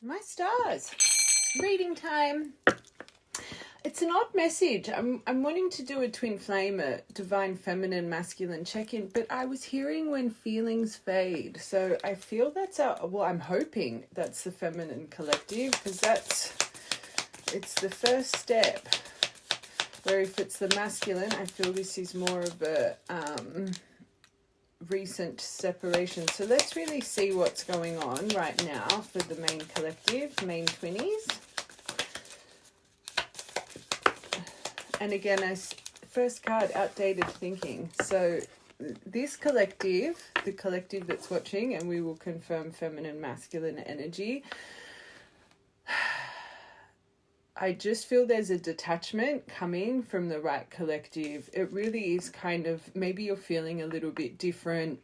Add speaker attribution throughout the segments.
Speaker 1: My stars. Reading time. It's an odd message. I'm wanting to do a twin flame, a divine feminine masculine check-in, but I was hearing when feelings fade. So I feel that's I'm hoping that's the feminine collective, because it's the first step. Where if it's the masculine, I feel this is more of a recent separation. So let's really see what's going on right now for the main collective, main twinnies. And again, as first card, outdated thinking. So this collective, the collective that's watching, and we will confirm feminine, masculine energy, I just feel there's a detachment coming from the right collective. It really is kind of, maybe you're feeling a little bit different.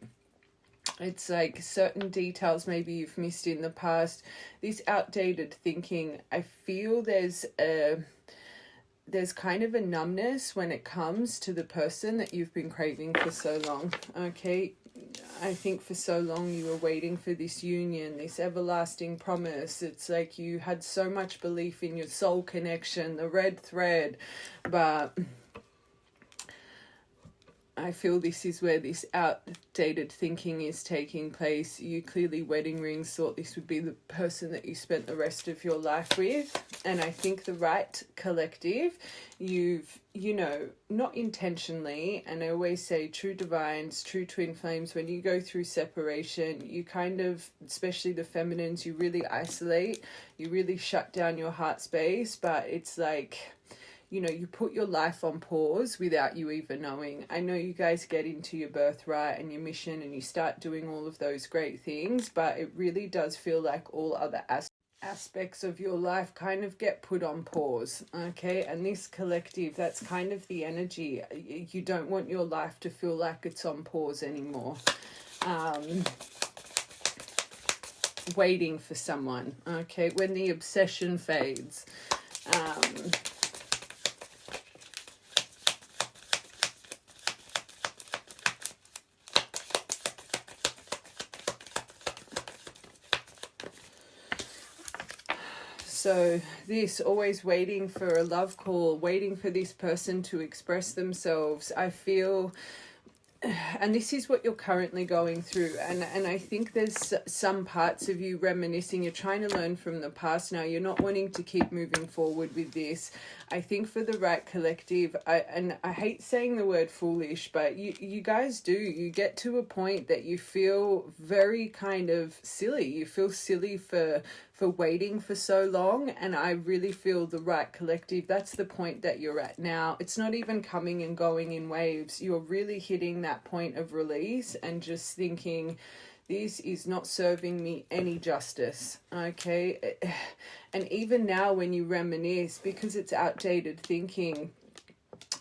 Speaker 1: It's like certain details maybe you've missed in the past. This outdated thinking, I feel there's kind of a numbness when it comes to the person that you've been craving for so long. Okay, I think for so long you were waiting for this union, this everlasting promise. It's like you had so much belief in your soul connection, the red thread, but I feel this is where this outdated thinking is taking place. You clearly, wedding rings, thought this would be the person that you spent the rest of your life with. And I think the right collective, you've, not intentionally, and I always say true divines, true twin flames, when you go through separation, you kind of, especially the feminines, you really isolate, you really shut down your heart space, but it's like, you put your life on pause without you even knowing. I know you guys get into your birthright and your mission and you start doing all of those great things, but it really does feel like all other aspects of your life kind of get put on pause. Okay, and this collective, that's kind of the energy. You don't want your life to feel like it's on pause anymore. Waiting for someone. Okay, when the obsession fades. So this, always waiting for a love call, waiting for this person to express themselves. I feel, and this is what you're currently going through, and I think there's some parts of you reminiscing. You're trying to learn from the past now. You're not wanting to keep moving forward with this. I think for the right collective, I hate saying the word foolish, but you guys do. You get to a point that you feel very kind of silly. You feel silly for waiting for so long, and I really feel the right collective, that's the point that you're at now. It's not even coming and going in waves. You're really hitting that point of release and just thinking, this is not serving me any justice. Okay, and even now when you reminisce, because it's outdated thinking,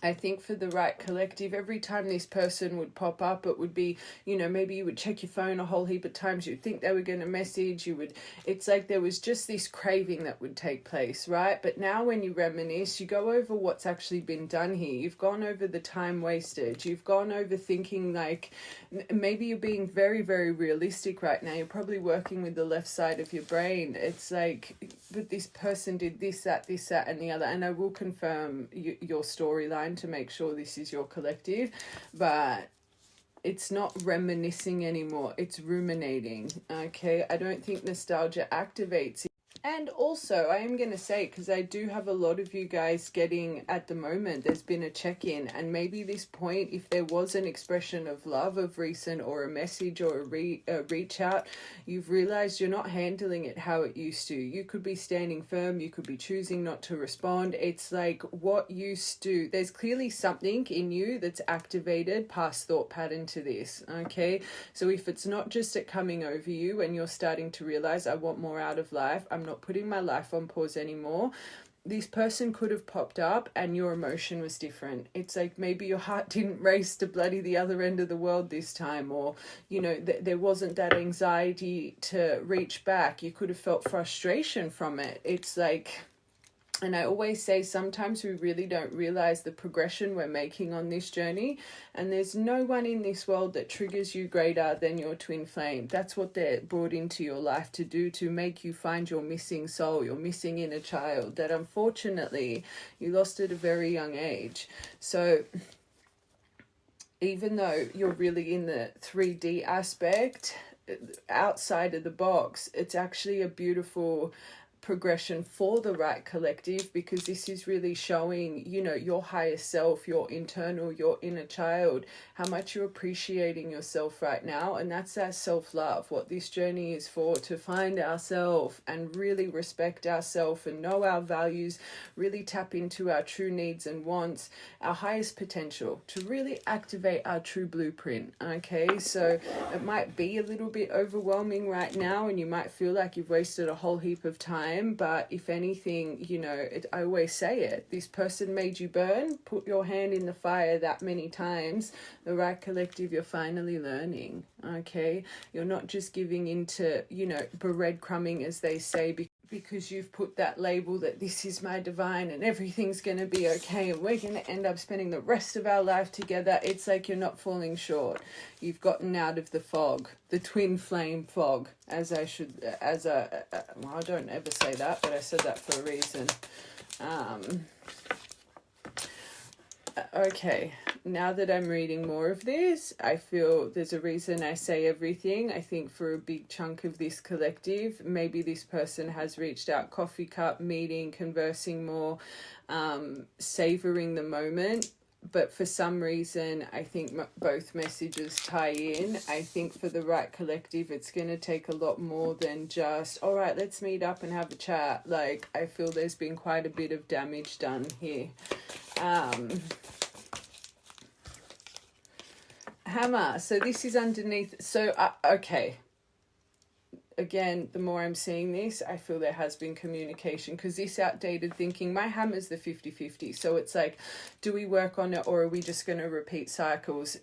Speaker 1: I think for the right collective, every time this person would pop up, it would be, maybe you would check your phone a whole heap of times. You'd think they were going to message. It's like there was just this craving that would take place, right? But now when you reminisce, you go over what's actually been done here. You've gone over the time wasted. You've gone over thinking like, maybe you're being very, very realistic right now. You're probably working with the left side of your brain. It's like, but this person did this, that, and the other. And I will confirm your storyline to make sure this is your collective, but it's not reminiscing anymore, it's ruminating. Okay, I don't think nostalgia activates it. And also, I am going to say, because I do have a lot of you guys getting, at the moment, there's been a check-in, and maybe this point, if there was an expression of love of recent, or a message, or a reach out, you've realized you're not handling it how it used to. You could be standing firm, you could be choosing not to respond. It's like what used to, there's clearly something in you that's activated past thought pattern to this. Okay, so if it's not just it coming over you and you're starting to realize, I want more out of life, I'm not putting my life on pause anymore, this person could have popped up and your emotion was different. It's like maybe your heart didn't race to bloody the other end of the world this time, or there wasn't that anxiety to reach back. You could have felt frustration from it. It's like And I always say sometimes we really don't realize the progression we're making on this journey. And there's no one in this world that triggers you greater than your twin flame. That's what they're brought into your life to do, to make you find your missing soul, your missing inner child that unfortunately you lost at a very young age. So even though you're really in the 3D aspect, outside of the box, it's actually a beautiful progression for the right collective, because this is really showing, you know, your higher self, your internal, your inner child, how much you're appreciating yourself right now. And that's that self-love, what this journey is for, to find ourselves and really respect ourselves and know our values, really tap into our true needs and wants, our highest potential, to really activate our true blueprint. Okay, so it might be a little bit overwhelming right now and you might feel like you've wasted a whole heap of time, but if anything, you know, I always say it, this person made you burn, put your hand in the fire that many times. The right collective, you're finally learning. Okay, you're not just giving into, you know, breadcrumbing, as they say, because you've put that label that this is my divine and everything's going to be okay and we're going to end up spending the rest of our life together. It's like you're not falling short. You've gotten out of the fog, the twin flame fog, well, I don't ever say that, but I said that for a reason. Okay, now that I'm reading more of this, I feel there's a reason I say everything. I think for a big chunk of this collective, maybe this person has reached out, coffee cup, meeting, conversing more, savoring the moment. But for some reason, I think both messages tie in. I think for the right collective, it's going to take a lot more than just, all right, let's meet up and have a chat. Like, I feel there's been quite a bit of damage done here. Hammer. So this is underneath. So, okay. Again, the more I'm seeing this, I feel there has been communication, because this outdated thinking, my hammer's the 50-50. So it's like, do we work on it or are we just going to repeat cycles?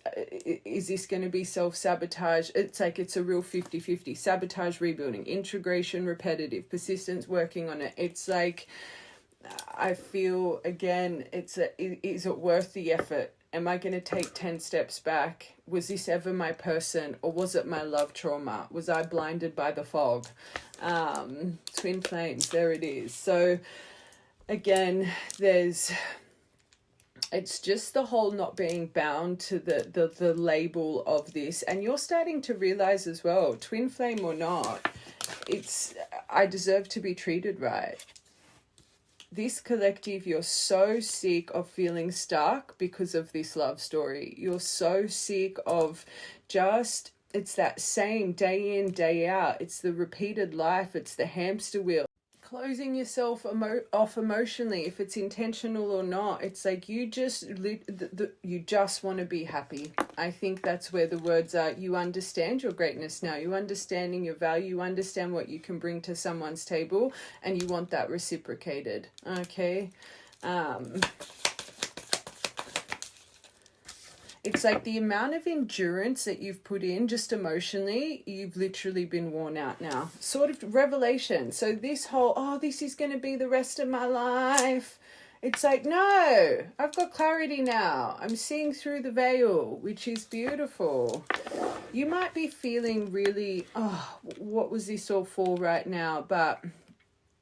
Speaker 1: Is this going to be self-sabotage? It's like, it's a real 50-50. Sabotage, rebuilding, integration, repetitive, persistence, working on it. It's like, I feel, again, is it worth the effort? Am I going to take 10 steps back? Was this ever my person, or was it my love trauma? Was I blinded by the fog? Twin flames, there it is. So again, it's just the whole not being bound to the label of this. And you're starting to realize as well, twin flame or not, I deserve to be treated right. This collective, you're so sick of feeling stuck because of this love story. You're so sick of just, it's that same day in, day out. It's the repeated life. It's the hamster wheel. Closing yourself off emotionally, if it's intentional or not. It's like you just want to be happy. I think that's where the words are. You understand your greatness now. You understanding your value. You understand what you can bring to someone's table, and you want that reciprocated. Okay. It's like the amount of endurance that you've put in just emotionally, you've literally been worn out now. Sort of revelation. So this whole, this is going to be the rest of my life. It's like, no, I've got clarity now. I'm seeing through the veil, which is beautiful. You might be feeling really, what was this all for right now? But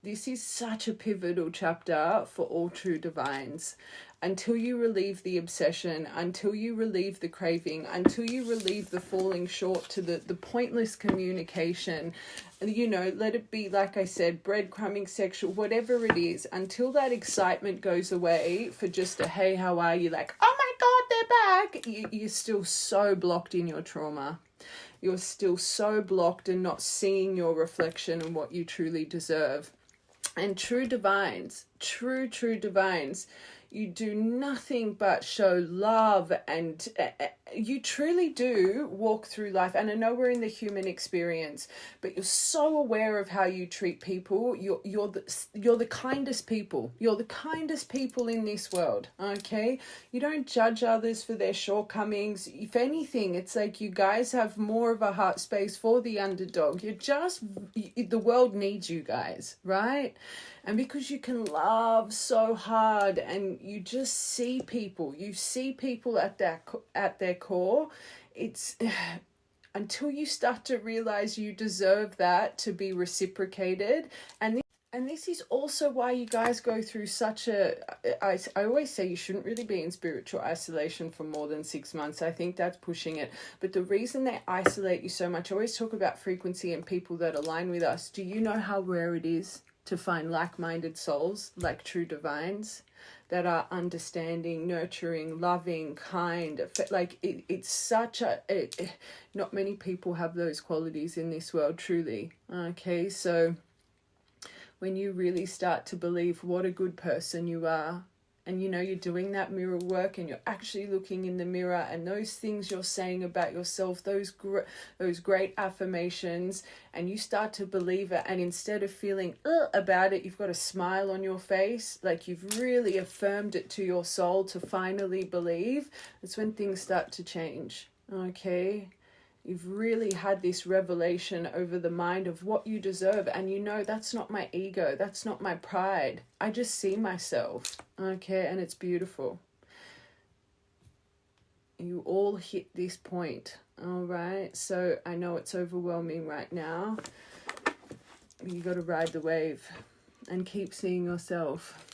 Speaker 1: this is such a pivotal chapter for all true divines. Until you relieve the obsession, until you relieve the craving, until you relieve the falling short to the pointless communication, you know, let it be, like I said, breadcrumbing, sexual, whatever it is, until that excitement goes away for just a, hey, how are you? Like, oh my God, they're back. You're still so blocked in your trauma. You're still so blocked and not seeing your reflection and what you truly deserve. And true divines, true divines, You do nothing but show love, and you truly do walk through life. And I know we're in the human experience, but you're so aware of how you treat people. You're the kindest people. You're the kindest people in this world, okay? You don't judge others for their shortcomings. If anything, it's like you guys have more of a heart space for the underdog. The world needs you guys, right? And because you can love so hard, and you just see people, at their core, it's until you start to realize you deserve that to be reciprocated. And this is also why you guys go through such I always say you shouldn't really be in spiritual isolation for more than 6 months. I think that's pushing it. But the reason they isolate you so much, I always talk about frequency and people that align with us. Do you know how rare it is to find like-minded souls, like true divines, that are understanding, nurturing, loving, kind? Like it's such not many people have those qualities in this world, truly. Okay, so when you really start to believe what a good person you are, and you know you're doing that mirror work, and you're actually looking in the mirror, and those things you're saying about yourself, those great affirmations, and you start to believe it, and instead of feeling about it, you've got a smile on your face, like you've really affirmed it to your soul to finally believe. That's when things start to change, okay? You've really had this revelation over the mind of what you deserve. And you know, that's not my ego. That's not my pride. I just see myself. Okay, and it's beautiful. You all hit this point. All right. So I know it's overwhelming right now. You got to ride the wave and keep seeing yourself.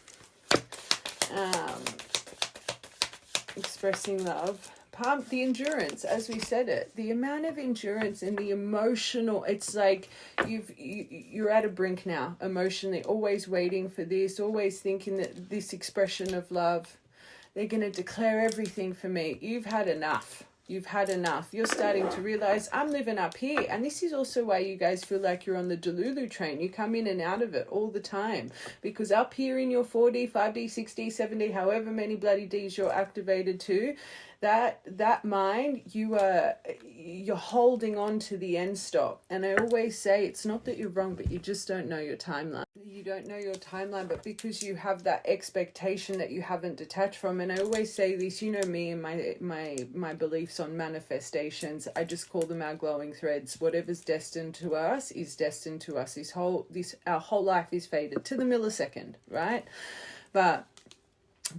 Speaker 1: Expressing love. The endurance, as we said it, the amount of endurance and the emotional, it's like you're at a brink now emotionally, always waiting for this, always thinking that this expression of love, they're going to declare everything for me. You've had enough. You've had enough. You're starting to realize I'm living up here. And this is also why you guys feel like you're on the Delulu train. You come in and out of it all the time. Because up here in your 4D, 5D, 6D, 7D, however many bloody Ds you're activated to, that mind, you're holding on to the end stop. And I always say it's not that you're wrong, but you just don't know your timeline. You don't know your timeline, but because you have that expectation that you haven't detached from. And I always say this, you know me and my beliefs on manifestations, I just call them our glowing threads. Whatever's destined to us is destined to us. Our whole life is fated to the millisecond, right? But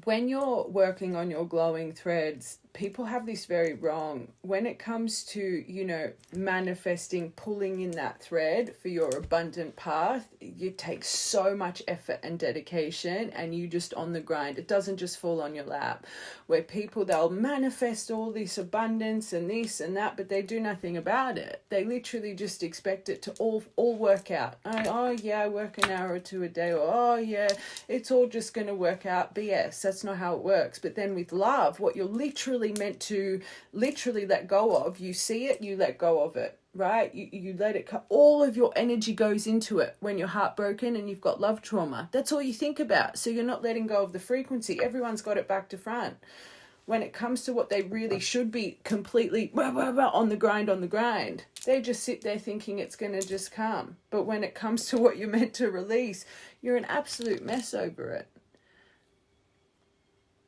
Speaker 1: when you're working on your glowing threads, people have this very wrong. When it comes to, you know, manifesting, pulling in that thread for your abundant path, you take so much effort and dedication, and you just on the grind. It doesn't just fall on your lap. Where people, they'll manifest all this abundance and this and that, but they do nothing about it. They literally just expect it to all work out. Oh yeah, I work an hour or two a day, or oh yeah, it's all just going to work out. BS. That's not how it works. But then with love, what you're literally meant to literally let go of, you see it, you let go of it, right? You let it all of your energy goes into it when you're heartbroken and you've got love trauma. That's all you think about. So you're not letting go of the frequency. Everyone's got it back to front. When it comes to what they really should be completely on the grind, they just sit there thinking it's going to just come. But when it comes to what you're meant to release, you're an absolute mess over it.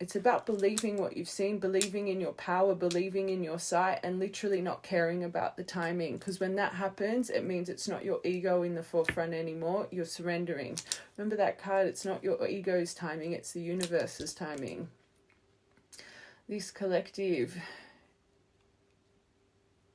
Speaker 1: It's about believing what you've seen, believing in your power, believing in your sight, and literally not caring about the timing. Because when that happens, it means it's not your ego in the forefront anymore. You're surrendering. Remember that card? It's not your ego's timing. It's the universe's timing. This collective,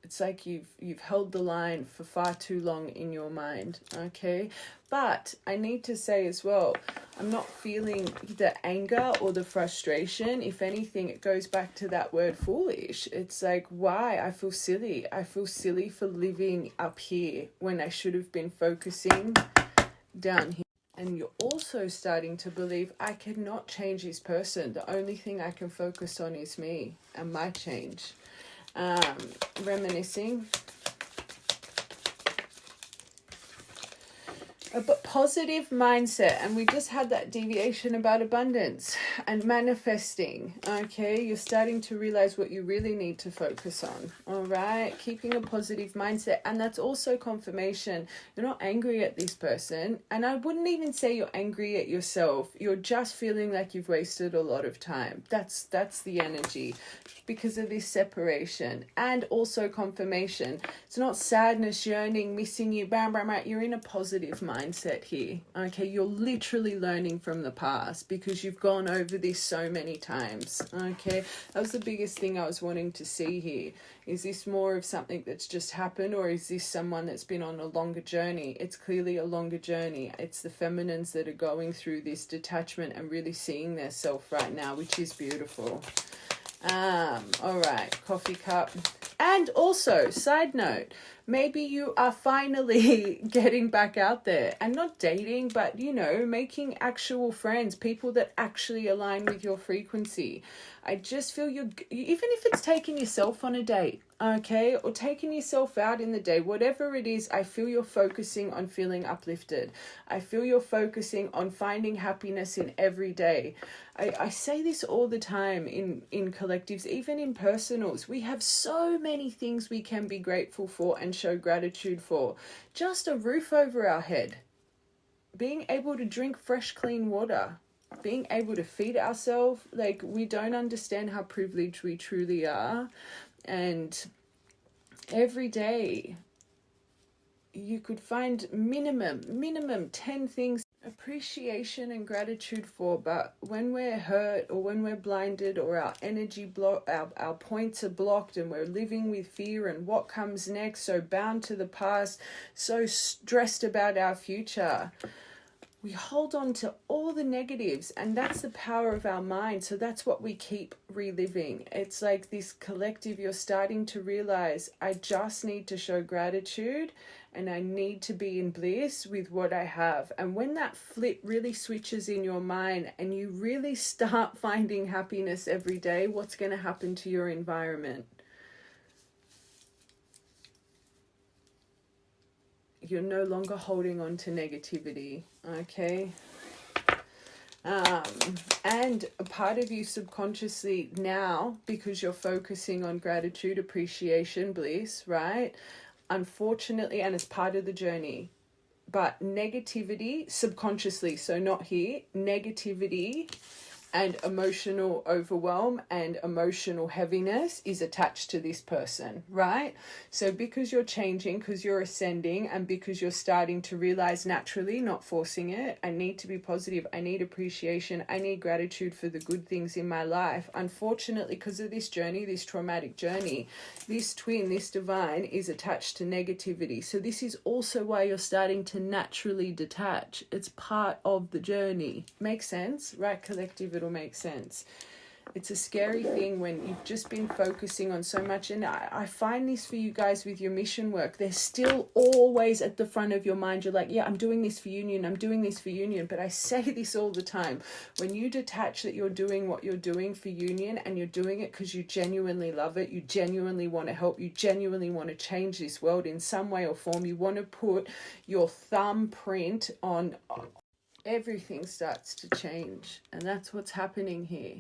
Speaker 1: it's like you've held the line for far too long in your mind, okay? But I need to say as well, I'm not feeling the anger or the frustration. If anything, it goes back to that word foolish. It's like, why? I feel silly. I feel silly for living up here when I should have been focusing down here. And you're also starting to believe, I cannot change this person. The only thing I can focus on is me and my change. Reminiscing. But positive mindset, and we just had that deviation about abundance and manifesting. Okay, you're starting to realize what you really need to focus on. All right, keeping a positive mindset, and that's also confirmation. You're not angry at this person, and I wouldn't even say you're angry at yourself. You're just feeling like you've wasted a lot of time. That's the energy, because of this separation. And also confirmation. It's not sadness, yearning, missing you, bam, bam, bam. You're in a positive mindset here. Okay, you're literally learning from the past because you've gone over this so many times. Okay, that was the biggest thing I was wanting to see here. Is this more of something that's just happened, or is this someone that's been on a longer journey? It's clearly a longer journey. It's the feminines that are going through this detachment and really seeing their self right now, which is beautiful. All right, coffee cup. And also, side note, maybe you are finally getting back out there and not dating, but, you know, making actual friends, people that actually align with your frequency. I just feel even if it's taking yourself on a date, okay, or taking yourself out in the day, whatever it is, I feel you're focusing on feeling uplifted. I feel you're focusing on finding happiness in every day. I say this all the time in collectives, even in personals. We have so many things we can be grateful for and show gratitude for. Just a roof over our head, being able to drink fresh, clean water, being able to feed ourselves. Like, we don't understand how privileged we truly are. And every day you could find minimum 10 things appreciation and gratitude for. But when we're hurt, or when we're blinded, or our energy our points are blocked, and we're living with fear and what comes next, so bound to the past, so stressed about our future, we hold on to all the negatives, and that's the power of our mind. So that's what we keep reliving. It's like this collective, you're starting to realize, I just need to show gratitude, and I need to be in bliss with what I have. And when that flip really switches in your mind and you really start finding happiness every day, what's going to happen to your environment? You're no longer holding on to negativity, okay? And a part of you subconsciously now, because you're focusing on gratitude, appreciation, bliss, right? Unfortunately, and it's part of the journey, but negativity subconsciously, so not here, negativity and emotional overwhelm and emotional heaviness is attached to this person, right? So because you're changing, because you're ascending, and because you're starting to realize naturally, not forcing it, I need to be positive, I need appreciation, I need gratitude for the good things in my life. Unfortunately, because of this journey, this traumatic journey, this twin, this divine is attached to negativity. So this is also why you're starting to naturally detach. It's part of the journey. Makes sense, right, collective? It'll make sense. It's a scary thing when you've just been focusing on so much. And I find this for you guys with your mission work. They're still always at the front of your mind. You're like, yeah, I'm doing this for union. I'm doing this for union. But I say this all the time. When you detach that you're doing what you're doing for union, and you're doing it because you genuinely love it, you genuinely want to help, you genuinely want to change this world in some way or form, you want to put your thumbprint on, everything starts to change. And that's what's happening here.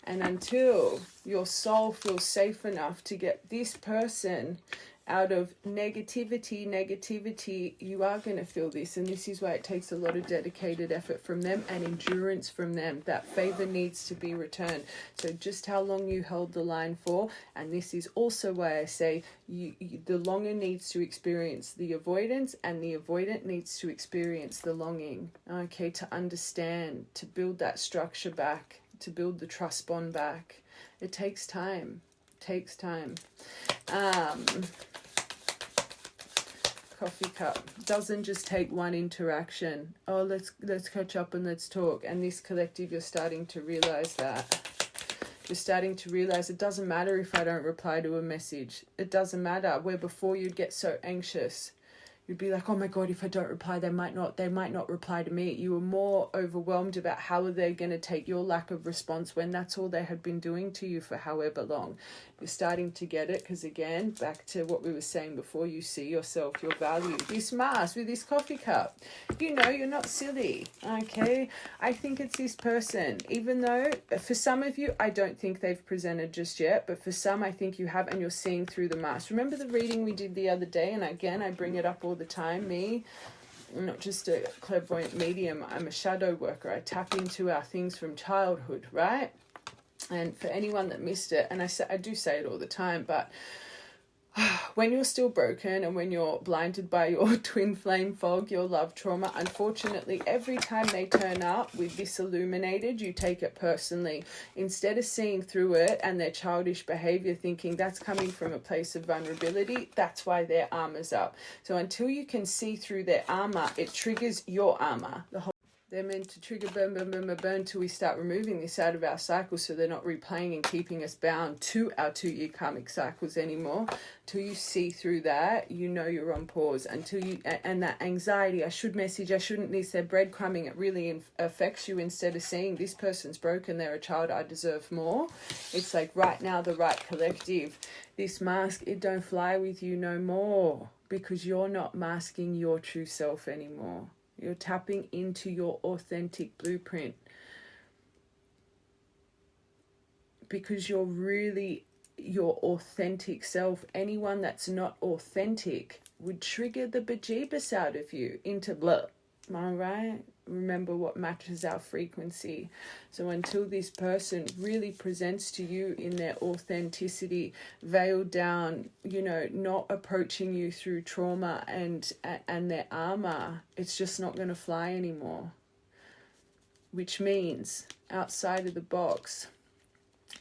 Speaker 1: And until your soul feels safe enough to get this person out of negativity, you are going to feel this. And this is why it takes a lot of dedicated effort from them and endurance from them. That favor needs to be returned. So just how long you held the line for. And this is also why I say the longer needs to experience the avoidance, and the avoidant needs to experience the longing. Okay, to understand, to build that structure back, to build the trust bond back. It takes time. Coffee cup doesn't just take one interaction. Oh, let's catch up and let's talk. And this collective, you're starting to realize that. You're starting to realize it doesn't matter if I don't reply to a message. It doesn't matter. Where before you'd get so anxious, You'd be like, oh my God, if I don't reply, they might not reply to me. You were more overwhelmed about how are they going to take your lack of response when that's all they had been doing to you for however long. You're starting to get it, because again, back to what we were saying before, you see yourself, your value. This mask with this coffee cup, you know you're not silly, okay? I think it's this person, even though for some of you, I don't think they've presented just yet, but for some, I think you have, and you're seeing through the mask. Remember the reading we did the other day? And again, I bring it up all the time. I'm not just a clairvoyant medium, I'm a shadow worker. I tap into our things from childhood, right? And for anyone that missed it, and I do say it all the time, but when you're still broken and when you're blinded by your twin flame fog, your love trauma, unfortunately, every time they turn up with this illuminated, you take it personally. Instead of seeing through it and their childish behavior, thinking that's coming from a place of vulnerability, that's why their armor's up. So until you can see through their armor, it triggers your armor. They're meant to trigger burn, burn, burn, burn, burn till we start removing this out of our cycle, so they're not replaying and keeping us bound to our 2-year karmic cycles anymore. Till you see through that, you know you're on pause. Until you, and that anxiety, I should message, I shouldn't, this, they're breadcrumbing, it really affects you. Instead of seeing this person's broken, they're a child, I deserve more. It's like right now, the right collective. This mask, it don't fly with you no more, because you're not masking your true self anymore. You're tapping into your authentic blueprint, because you're really your authentic self. Anyone that's not authentic would trigger the bejeebus out of you into blah. All right? Remember what matches our frequency. So until this person really presents to you in their authenticity, veiled down, you know, not approaching you through trauma and their armor, it's just not going to fly anymore. Which means, outside of the box,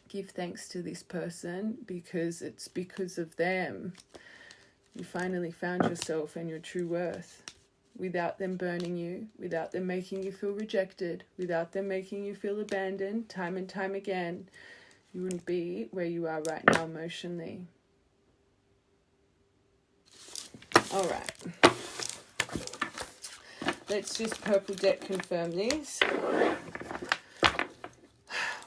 Speaker 1: give thanks to this person, because it's because of them you finally found yourself and your true worth. Without them burning you, without them making you feel rejected, without them making you feel abandoned time and time again, you wouldn't be where you are right now emotionally. All right. Let's just purple deck confirm these.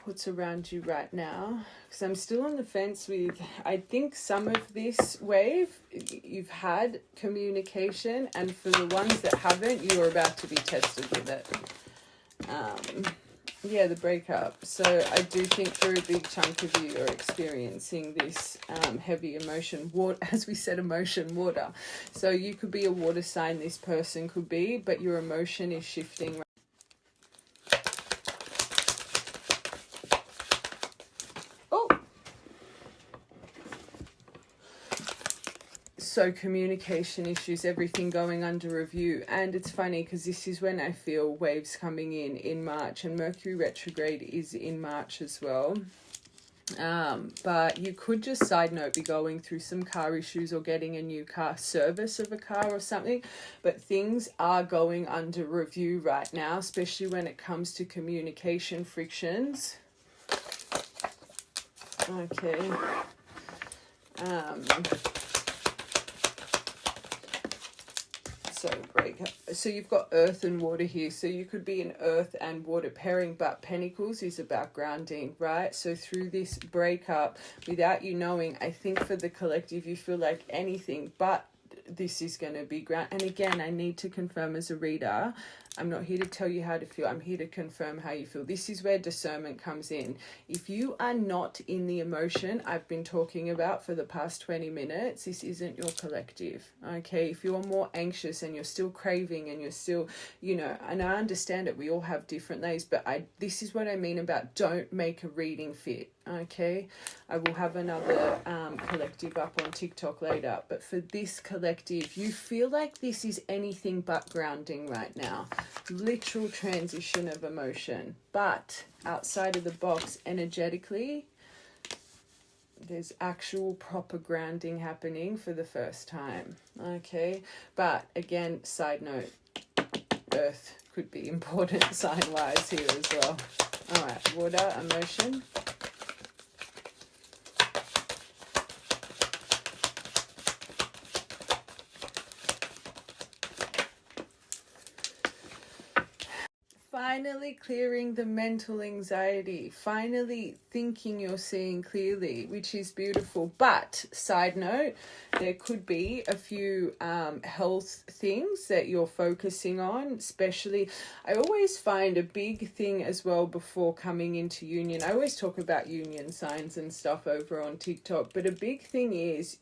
Speaker 1: What's around you right now? Because I'm still on the fence with, I think some of this wave, you've had communication, and for the ones that haven't, you are about to be tested with it. Yeah, the breakup. So I do think for a big chunk of you are experiencing this heavy emotion, water, as we said, emotion, water. So you could be a water sign, this person could be, but your emotion is shifting. So communication issues, everything going under review. And it's funny because this is when I feel waves coming in March, and Mercury retrograde is in March as well. But you could just, side note, be going through some car issues or getting a new car, service of a car or something. But things are going under review right now, especially when it comes to communication frictions. Okay. So break up. So you've got earth and water here. So you could be an earth and water pairing, but Pentacles is about grounding, right? So through this breakup, without you knowing, I think for the collective, you feel like anything but this is going to be ground. And again, I need to confirm as a reader, I'm not here to tell you how to feel. I'm here to confirm how you feel. This is where discernment comes in. If you are not in the emotion I've been talking about for the past 20 minutes, this isn't your collective, okay? If you're more anxious and you're still craving and you're still, you know, and I understand it, we all have different days, but this is what I mean about don't make a reading fit, okay? I will have another collective up on TikTok later, but for this collective, you feel like this is anything but grounding right now. Literal transition of emotion, but outside of the box, energetically, there's actual proper grounding happening for the first time, okay? But again, side note, earth could be important sign-wise here as well. All right, water, emotion. finally clearing the mental anxiety, finally thinking you're seeing clearly, which is beautiful. But side note, there could be a few health things that you're focusing on, especially. I always find a big thing as well before coming into union. I always talk about union signs and stuff over on TikTok, but a big thing is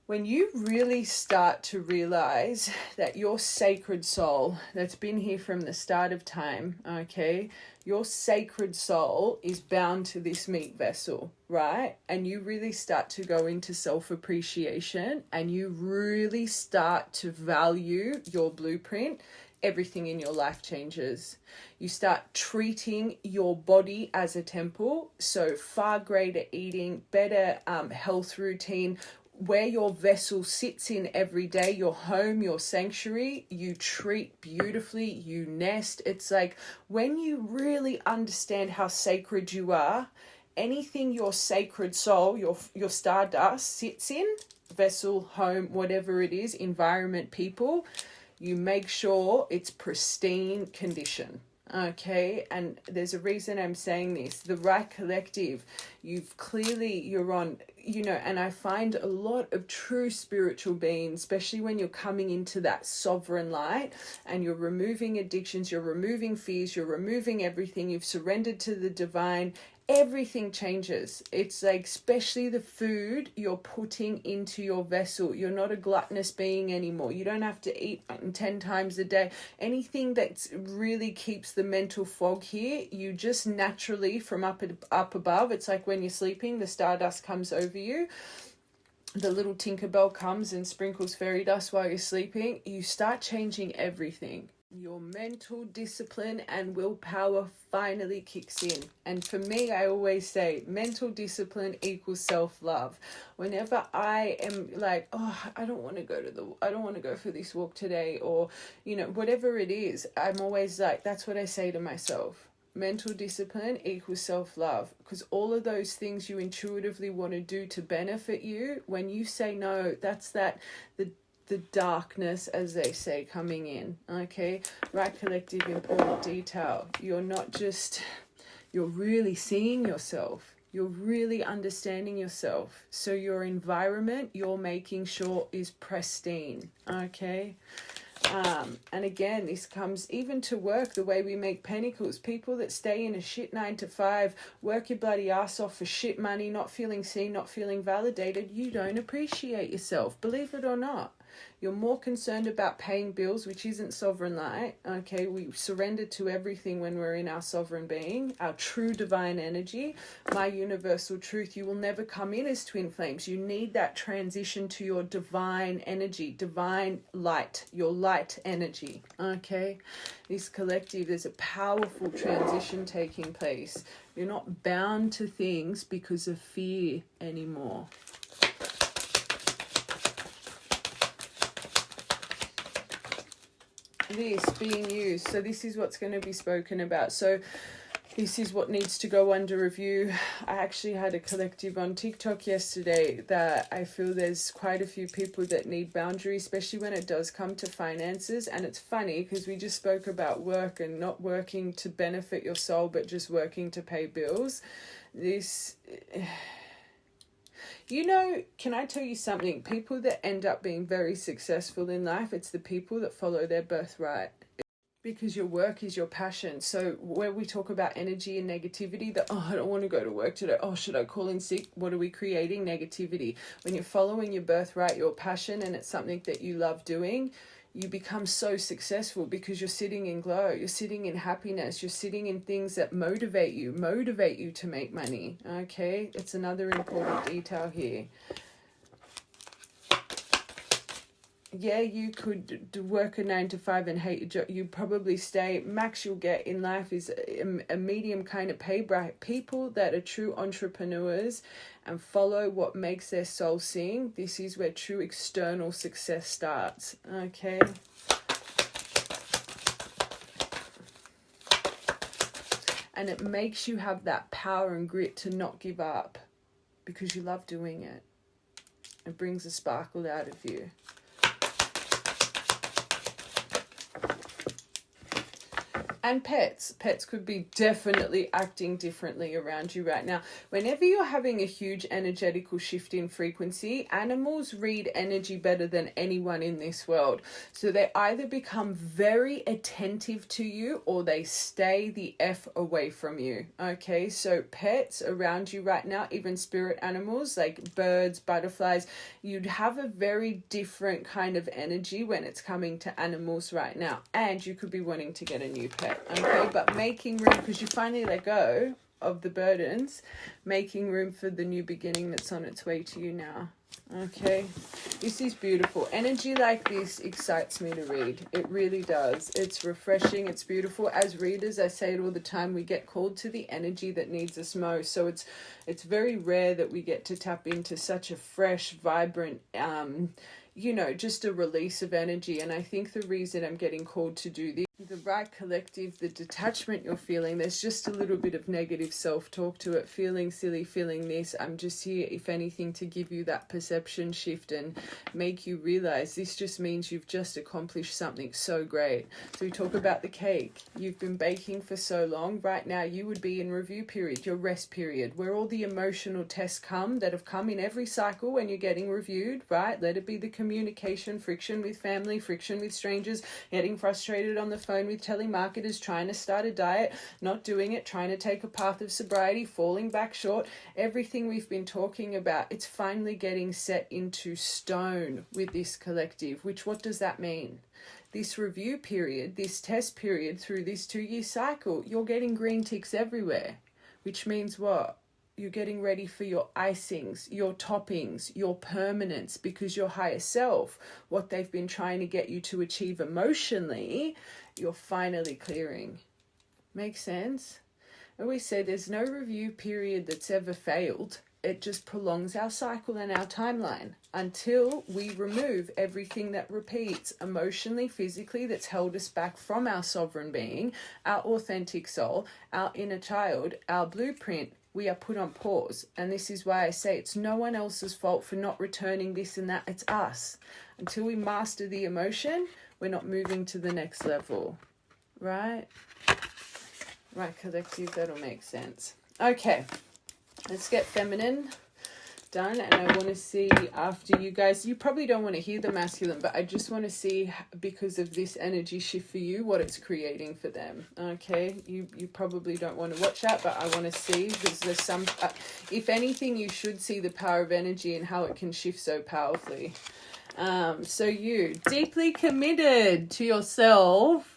Speaker 1: when you really start to realize that your sacred soul that's been here from the start of time, your sacred soul is bound to this meat vessel, right? And you really start to go into self-appreciation and you really start to value your blueprint, everything in your life changes. You start treating your body as a temple, so far greater eating, better health routine, where your vessel sits in every day, your home, your sanctuary, you treat beautifully, you nest. It's like when you really understand how sacred you are, anything your sacred soul, your stardust sits in, vessel, home, whatever it is, environment, people, you make sure it's pristine condition. Okay, and there's a reason I'm saying this. The right collective, you're on, and I find a lot of true spiritual beings, especially when you're coming into that sovereign light and you're removing addictions, you're removing fears, you're removing everything, you've surrendered to the divine. Everything changes. It's like, especially the food you're putting into your vessel. You're not a gluttonous being anymore. You don't have to eat 10 times a day. Anything that really keeps the mental fog here, you just naturally from up above. It's like when you're sleeping, the stardust comes over you. The little Tinkerbell comes and sprinkles fairy dust while you're sleeping. You start changing everything. Your mental discipline and willpower finally kicks in. And for me, I always say mental discipline equals self-love. Whenever I am like, I don't want to go for this walk today, or whatever it is, I'm always like, that's what I say to myself. Mental discipline equals self-love, because all of those things you intuitively want to do to benefit you, when you say no, that's the darkness, as they say, coming in. Okay, right collective, important detail. You're really seeing yourself. You're really understanding yourself. So your environment, you're making sure is pristine. Okay. And again, this comes even to work, the way we make pentacles. People that stay in a shit 9 to 5, work your bloody ass off for shit money, not feeling seen, not feeling validated, you don't appreciate yourself, believe it or not. You're more concerned about paying bills, which isn't sovereign light. Okay, we surrender to everything when we're in our sovereign being, our true divine energy, my universal truth. You will never come in as twin flames. You need that transition to your divine energy, divine light, your light energy. Okay, this collective, there's a powerful transition taking place. You're not bound to things because of fear anymore. This being used, so this is what's going to be spoken about. So this is what needs to go under review. I actually had a collective on TikTok yesterday that I feel there's quite a few people that need boundaries, especially when it does come to finances. And it's funny because we just spoke about work and not working to benefit your soul, but just working to pay bills. Can I tell you something? People that end up being very successful in life, it's the people that follow their birthright. Because your work is your passion. So where we talk about energy and negativity, that, I don't want to go to work today. Should I call in sick? What are we creating? Negativity. When you're following your birthright, your passion, and it's something that you love doing, you become so successful because you're sitting in glow, you're sitting in happiness, you're sitting in things that motivate you to make money. Okay, it's another important detail here. Yeah, you could work a 9 to 5 and hate your job. You probably stay. Max you'll get in life is a medium kind of pay bracket. People that are true entrepreneurs and follow what makes their soul sing. This is where true external success starts. Okay. And it makes you have that power and grit to not give up because you love doing it. It brings a sparkle out of you. And pets could be definitely acting differently around you right now. Whenever you're having a huge energetical shift in frequency, animals read energy better than anyone in this world. So they either become very attentive to you or they stay the F away from you. Okay, so pets around you right now, even spirit animals like birds, butterflies, you'd have a very different kind of energy when it's coming to animals right now. And you could be wanting to get a new pet. Okay, but making room, because you finally let go of the burdens, making room for the new beginning that's on its way to you now. Okay, this is beautiful. Energy like this excites me to read. It really does. It's refreshing. It's beautiful. As readers, I say it all the time, we get called to the energy that needs us most. So it's very rare that we get to tap into such a fresh, vibrant, you know, just a release of energy. And I think the reason I'm getting called to do this, the right collective, the detachment you're feeling, there's just a little bit of negative self-talk to it, feeling silly, feeling this. I'm just here, if anything, to give you that perception shift and make you realize this just means you've just accomplished something so great. So we talk about the cake. You've been baking for so long. Right now you would be in review period, your rest period, where all the emotional tests come that have come in every cycle when you're getting reviewed, right? Let it be the communication, friction with family, friction with strangers, getting frustrated on the phone with telemarketers, trying to start a diet, not doing it, trying to take a path of sobriety, falling back short. Everything we've been talking about, it's finally getting set into stone with this collective, which what does that mean? This review period, this test period through this 2-year cycle, you're getting green ticks everywhere, which means what? You're getting ready for your icings, your toppings, your permanence, because your higher self, what they've been trying to get you to achieve emotionally, you're finally clearing. Makes sense? I always say there's no review period that's ever failed. It just prolongs our cycle and our timeline until we remove everything that repeats emotionally, physically, that's held us back from our sovereign being, our authentic soul, our inner child, our blueprint. We are put on pause. And this is why I say it's no one else's fault for not returning this and that. It's us. Until we master the emotion, we're not moving to the next level. Right? Right, collective, that'll make sense. Okay, let's get feminine done. And I want to see after you guys, you probably don't want to hear the masculine, but I just want to see, because of this energy shift for you, what it's creating for them. Okay, you probably don't want to watch that, but I want to see, because there's some, if anything, you should see the power of energy and how it can shift so powerfully. So you, deeply committed to yourself.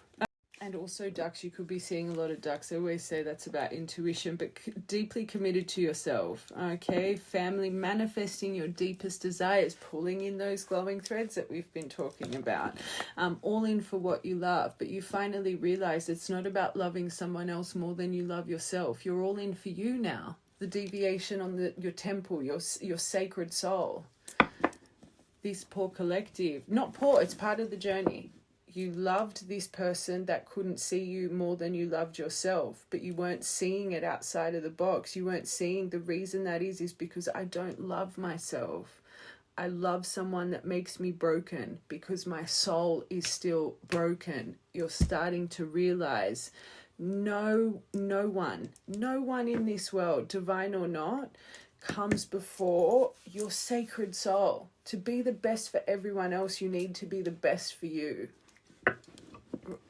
Speaker 1: And also ducks, you could be seeing a lot of ducks. I always say that's about intuition, but deeply committed to yourself. Okay, family, manifesting your deepest desires, pulling in those glowing threads that we've been talking about. All in for what you love, but you finally realize it's not about loving someone else more than you love yourself. You're all in for you now. The deviation on your temple, your sacred soul. This poor collective, not poor, it's part of the journey. You loved this person that couldn't see you more than you loved yourself, but you weren't seeing it outside of the box. You weren't seeing the reason that is because I don't love myself. I love someone that makes me broken because my soul is still broken. You're starting to realize no one in this world, divine or not, comes before your sacred soul. To be the best for everyone else, you need to be the best for you.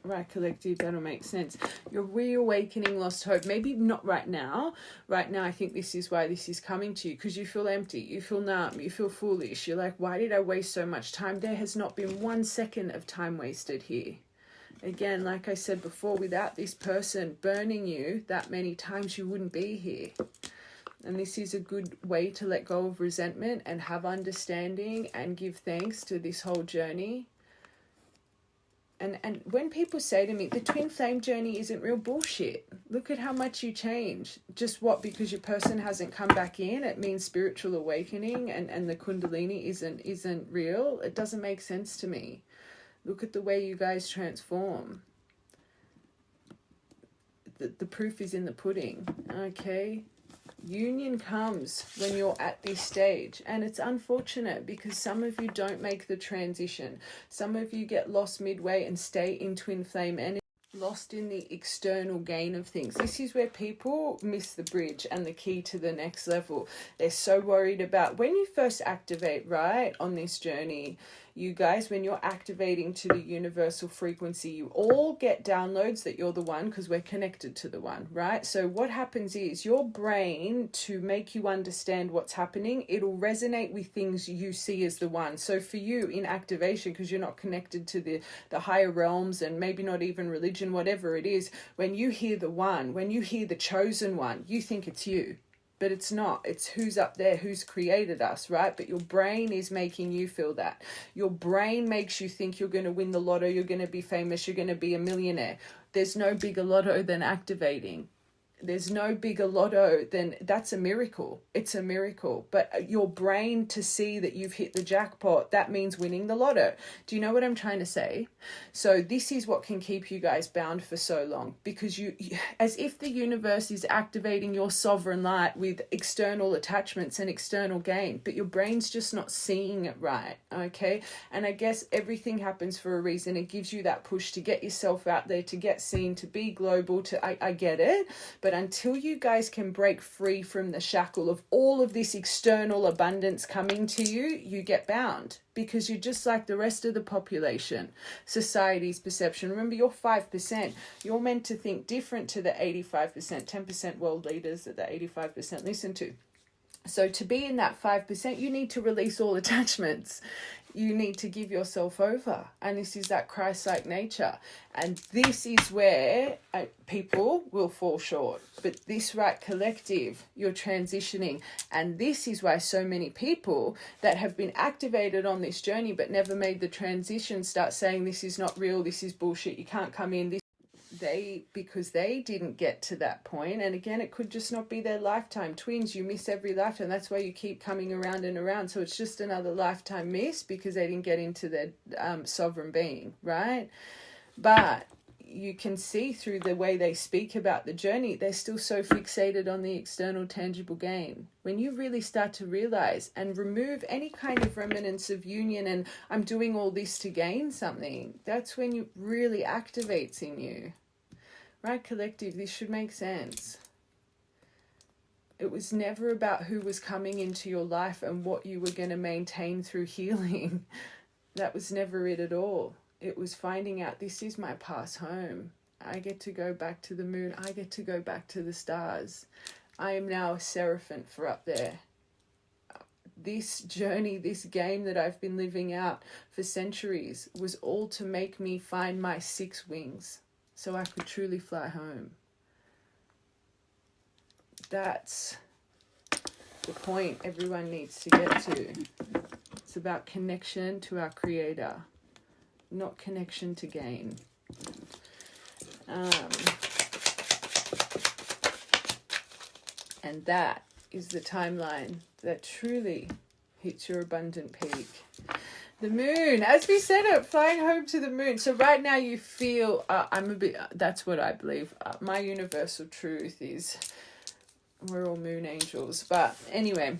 Speaker 1: Right, collective, that'll make sense. You're reawakening lost hope. Maybe not right now. Right now, I think this is why this is coming to you, because you feel empty, you feel numb, you feel foolish. You're like, why did I waste so much time? There has not been 1 second of time wasted here. Again, like I said before, without this person burning you that many times, you wouldn't be here. And this is a good way to let go of resentment and have understanding and give thanks to this whole journey. And when people say to me, the twin flame journey isn't real, bullshit. Look at how much you change. Just what? Because your person hasn't come back in, it means spiritual awakening and the kundalini isn't real. It doesn't make sense to me. Look at the way you guys transform. The proof is in the pudding. Okay? Union comes when you're at this stage, and it's unfortunate because some of you don't make the transition. Some of you get lost midway and stay in twin flame energy. lost in the external gain of things. This is where people miss the bridge and the key to the next level. They're so worried about when you first activate, right, on this journey, you guys, when you're activating to the universal frequency, you all get downloads that you're the one, because we're connected to the one, right? So what happens is your brain, to make you understand what's happening, it'll resonate with things you see as the one. So for you in activation, because you're not connected to the higher realms and maybe not even religion, whatever it is, when you hear the one, when you hear the chosen one, you think it's you. But it's not. It's who's up there, who's created us, right? But your brain is making you feel that. Your brain makes you think you're going to win the lotto, you're going to be famous, you're going to be a millionaire. There's no bigger lotto than activating. There's no bigger lotto than, that's a miracle. It's a miracle. But your brain to see that you've hit the jackpot, that means winning the lotto. Do you know what I'm trying to say? So this is what can keep you guys bound for so long, because you as if the universe is activating your sovereign light with external attachments and external gain, but your brain's just not seeing it right, okay? And I guess everything happens for a reason. It gives you that push to get yourself out there, to get seen, to be global, I get it. But until you guys can break free from the shackle of all of this external abundance coming to you, you get bound, because you're just like the rest of the population, society's perception. Remember, you're 5%. You're meant to think different to the 85%, 10% world leaders that the 85% listen to. So to be in that 5%, you need to release all attachments. You need to give yourself over. And this is that Christ-like nature. And this is where people will fall short. But this right collective, you're transitioning. And this is why so many people that have been activated on this journey but never made the transition start saying, this is not real, this is bullshit, you can't come in. Because they didn't get to that point. And again, it could just not be their lifetime. Twins, you miss every lifetime. That's why you keep coming around and around. So it's just another lifetime miss, because they didn't get into their sovereign being, right? But you can see through the way they speak about the journey, they're still so fixated on the external tangible gain. When you really start to realize and remove any kind of remnants of union and I'm doing all this to gain something, that's when it really activates in you. Right, collective, this should make sense. It was never about who was coming into your life and what you were going to maintain through healing. That was never it at all. It was finding out, this is my past home. I get to go back to the moon. I get to go back to the stars. I am now a seraphant for up there. This journey, this game that I've been living out for centuries was all to make me find my 6 wings, so I could truly fly home. That's the point everyone needs to get to. It's about connection to our Creator, not connection to gain. And that is the timeline that truly hits your abundant peak. The moon, as we said it, flying home to the moon. So right now you feel, that's what I believe. My universal truth is we're all moon angels. But anyway,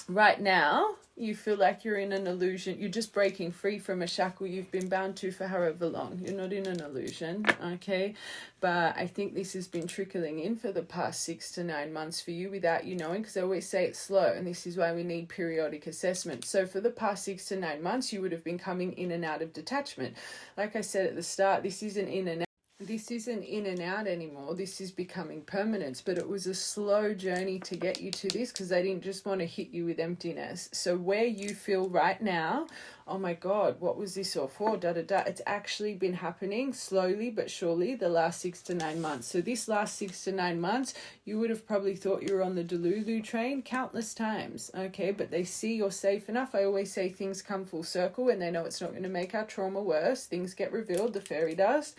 Speaker 1: right now you feel like you're in an illusion. You're just breaking free from a shackle you've been bound to for however long. You're not in an illusion, okay? But I think this has been trickling in for the past 6 to 9 months for you without you knowing, because I always say it's slow, and this is why we need periodic assessment. So for the past 6 to 9 months, you would have been coming in and out of detachment. Like I said at the start, this isn't in and out. This isn't in and out anymore. This is becoming permanence. But it was a slow journey to get you to this, because they didn't just want to hit you with emptiness. So where you feel right now, oh my God, what was this all for? It's actually been happening slowly but surely the last 6 to 9 months. So this last 6 to 9 months, you would have probably thought you were on the Delulu train countless times, okay? But they see you're safe enough. I always say things come full circle, and they know it's not going to make our trauma worse. Things get revealed, the fairy dust.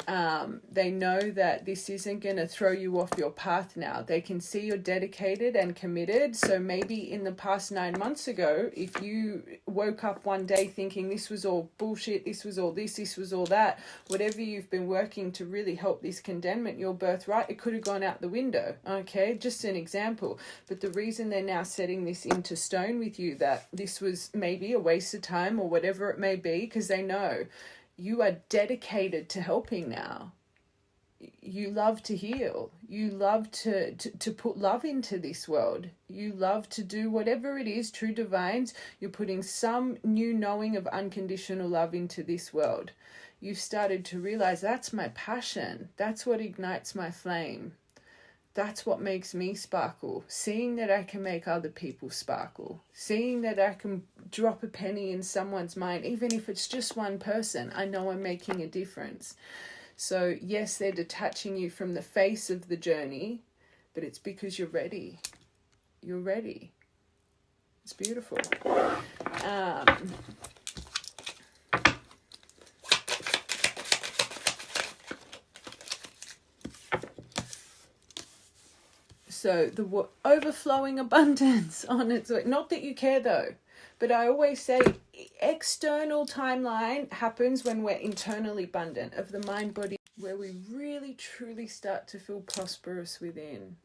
Speaker 1: They know that this isn't going to throw you off your path now. They can see you're dedicated and committed. So maybe in the past 9 months ago, if you woke up one day thinking this was all bullshit, this was all this was all that, whatever you've been working to really help this condemnment, your birthright, it could have gone out the window, okay? Just an example. But the reason they're now setting this into stone with you, that this was maybe a waste of time or whatever it may be, because they know You are dedicated to helping now. You love to heal. You love to put love into this world. You love to do whatever it is, true divines. You're putting some new knowing of unconditional love into this world. You've started to realize that's my passion. That's what ignites my flame. That's what makes me sparkle. Seeing that I can make other people sparkle. Seeing that I can drop a penny in someone's mind, even if it's just one person, I know I'm making a difference. So yes, they're detaching you from the face of the journey, but it's because you're ready. You're ready. It's beautiful. So the overflowing abundance on its way. Not that you care though, but I always say external timeline happens when we're internally abundant of the mind body, where we really truly start to feel prosperous within,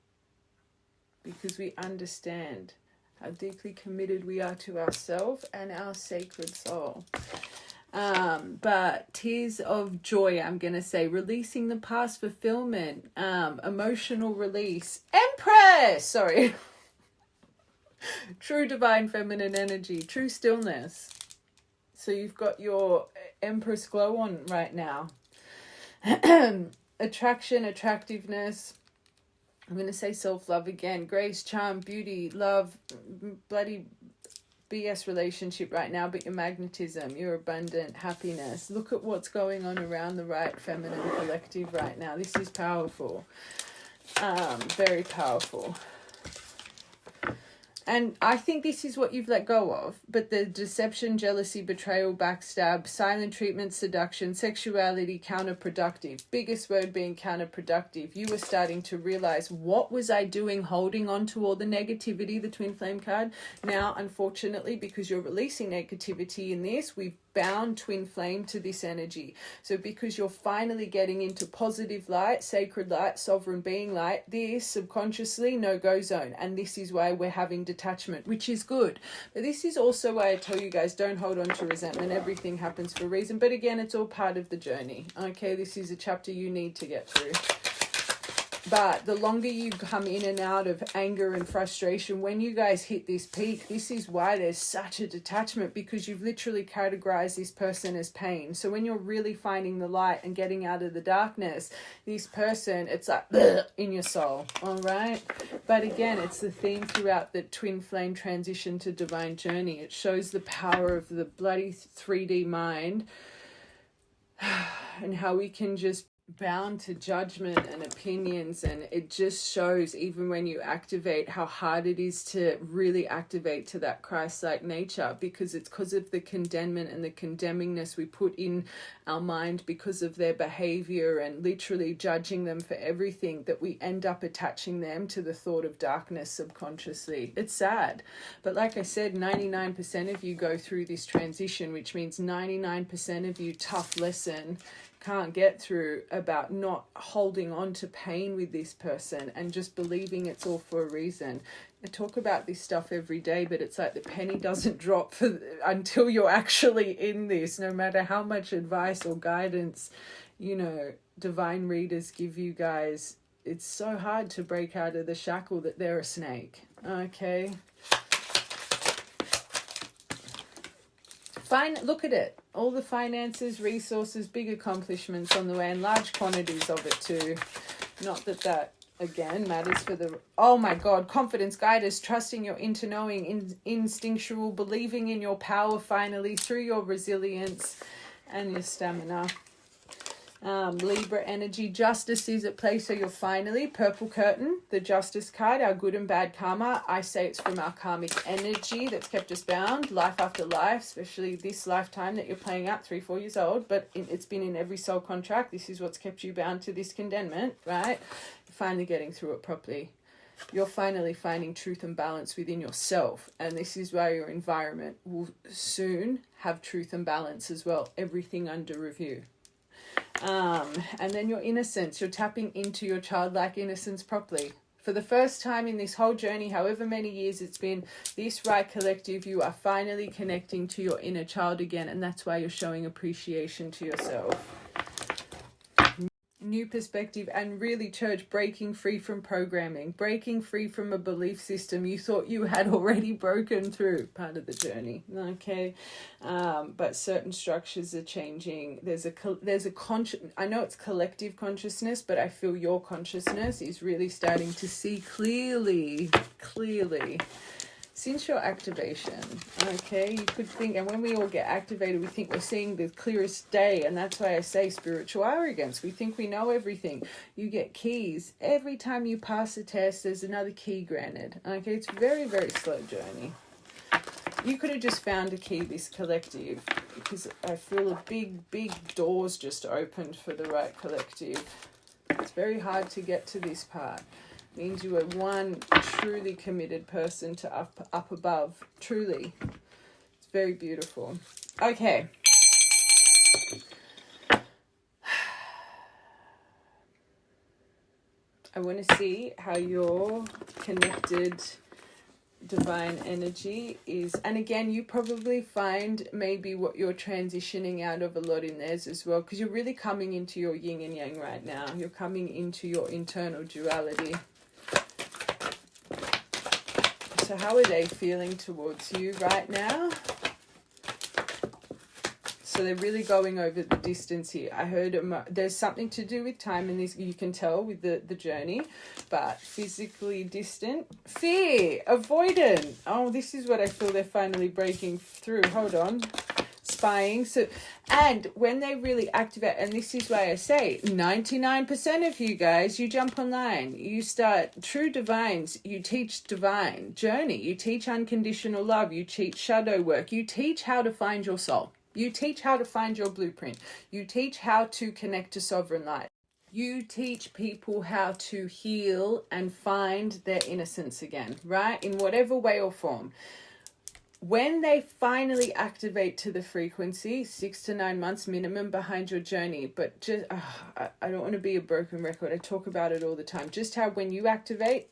Speaker 1: because we understand how deeply committed we are to ourselves and our sacred soul. But tears of joy, I'm going to say, releasing the past, fulfillment, emotional release, Empress, sorry, true divine feminine energy, true stillness. So you've got your Empress glow on right now. Attraction, attractiveness, I'm going to say self-love again, grace, charm, beauty, love, bloody BS relationship right now, but your magnetism, your abundant happiness. Look at what's going on around the right feminine collective right now. This is powerful. Very powerful. And I think this is what you've let go of, but the deception, jealousy, betrayal, backstab, silent treatment, seduction, sexuality, counterproductive. Biggest word being counterproductive. You were starting to realize, what was I doing holding on to all the negativity, the twin flame card? Now, unfortunately, because you're releasing negativity in this, we've bound twin flame to this energy. So because you're finally getting into positive light, sacred light, sovereign being light, this subconsciously no-go zone. And this is why we're having detachment, which is good. But this is also why I tell you guys, don't hold on to resentment. Everything happens for a reason. But again, it's all part of the journey. Okay, this is a chapter you need to get through. But the longer you come in and out of anger and frustration, when you guys hit this peak, this is why there's such a detachment, because you've literally categorized this person as pain. So when you're really finding the light and getting out of the darkness, this person, it's like in your soul, all right? But again, it's the theme throughout the twin flame transition to divine journey. It shows the power of the bloody 3D mind and how we can just bound to judgment and opinions, and it just shows, even when you activate, how hard it is to really activate to that Christ-like nature, because it's because of the condemnment and the condemningness we put in our mind because of their behavior and literally judging them for everything, that we end up attaching them to the thought of darkness subconsciously. It's sad, but like I said, 99% of you go through this transition, which means 99% of you tough lesson can't get through about not holding on to pain with this person and just believing it's all for a reason. I talk about this stuff every day, but it's like the penny doesn't drop until you're actually in this, no matter how much advice or guidance, you know, divine readers give you guys. It's so hard to break out of the shackle that they're a snake. Okay. Fine, look at it. All the finances, resources, big accomplishments on the way, and large quantities of it too. Not that that, again, matters for the... Oh my God, confidence, guidance, trusting your inner knowing, instinctual, believing in your power finally through your resilience and your stamina. Libra energy, justice is at play, so you're finally, purple curtain, the justice card, our good and bad karma. I say it's from our karmic energy that's kept us bound, life after life, especially this lifetime that you're playing out, 3-4 years old, but it's been in every soul contract. This is what's kept you bound to this condemnment, right? You're finally getting through it properly. You're finally finding truth and balance within yourself, and this is why your environment will soon have truth and balance as well, everything under review. And then your innocence, you're tapping into your childlike innocence properly. For the first time in this whole journey, however many years it's been, this right collective, you are finally connecting to your inner child again, and that's why you're showing appreciation to yourself. New perspective, and really, church, breaking free from programming, breaking free from a belief system you thought you had already broken through. Part of the journey, okay? But certain structures are changing. There's a conscious, I know it's collective consciousness, but I feel your consciousness is really starting to see clearly since your activation, okay? You could think, and when we all get activated, we think we're seeing the clearest day, and that's why I say spiritual arrogance. We think we know everything. You get keys. Every time you pass a test, there's another key granted, okay? It's very, very slow journey. You could have just found a key, this collective, because I feel a big doors just opened for the right collective. It's very hard to get to this part. Means you are one truly committed person to up above. Truly. It's very beautiful. Okay. I want to see how your connected divine energy is. And again, you probably find maybe what you're transitioning out of a lot in theirs as well, because you're really coming into your yin and yang right now. You're coming into your internal duality. So how are they feeling towards you right now? So they're really going over the distance here. I heard there's something to do with time, and this you can tell with the journey, but physically distant, fear, avoidant. Oh, this is what I feel they're finally breaking through. Hold on. Spying. So, and when they really activate, and this is why I say 99% of you guys, you jump online, you start true divines, you teach divine journey, you teach unconditional love, you teach shadow work, you teach how to find your soul, you teach how to find your blueprint, you teach how to connect to sovereign light, you teach people how to heal and find their innocence again, right? In whatever way or form. When they finally activate to the frequency, 6 to 9 months minimum behind your journey, but just, I don't want to be a broken record. I talk about it all the time. Just how when you activate,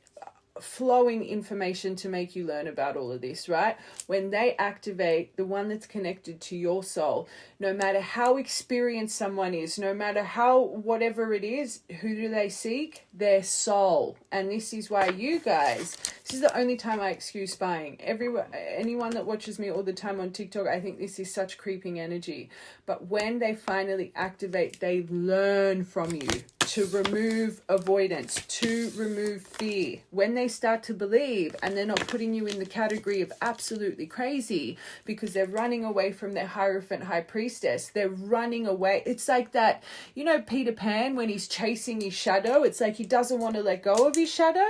Speaker 1: flowing information to make you learn about all of this, right? When they activate, the one that's connected to your soul, no matter how experienced someone is, no matter how whatever it is, who do they seek? Their soul. And this is why you guys, this is the only time I excuse spying. Anyone that watches me all the time on TikTok, I think this is such creeping energy. But when they finally activate, they learn from you to remove avoidance, to remove fear. When they start to believe, and they're not putting you in the category of absolutely crazy because they're running away from their Hierophant High Priestess. They're running away. It's like that, you know, Peter Pan when he's chasing his shadow. It's like he doesn't want to let go of his shadow.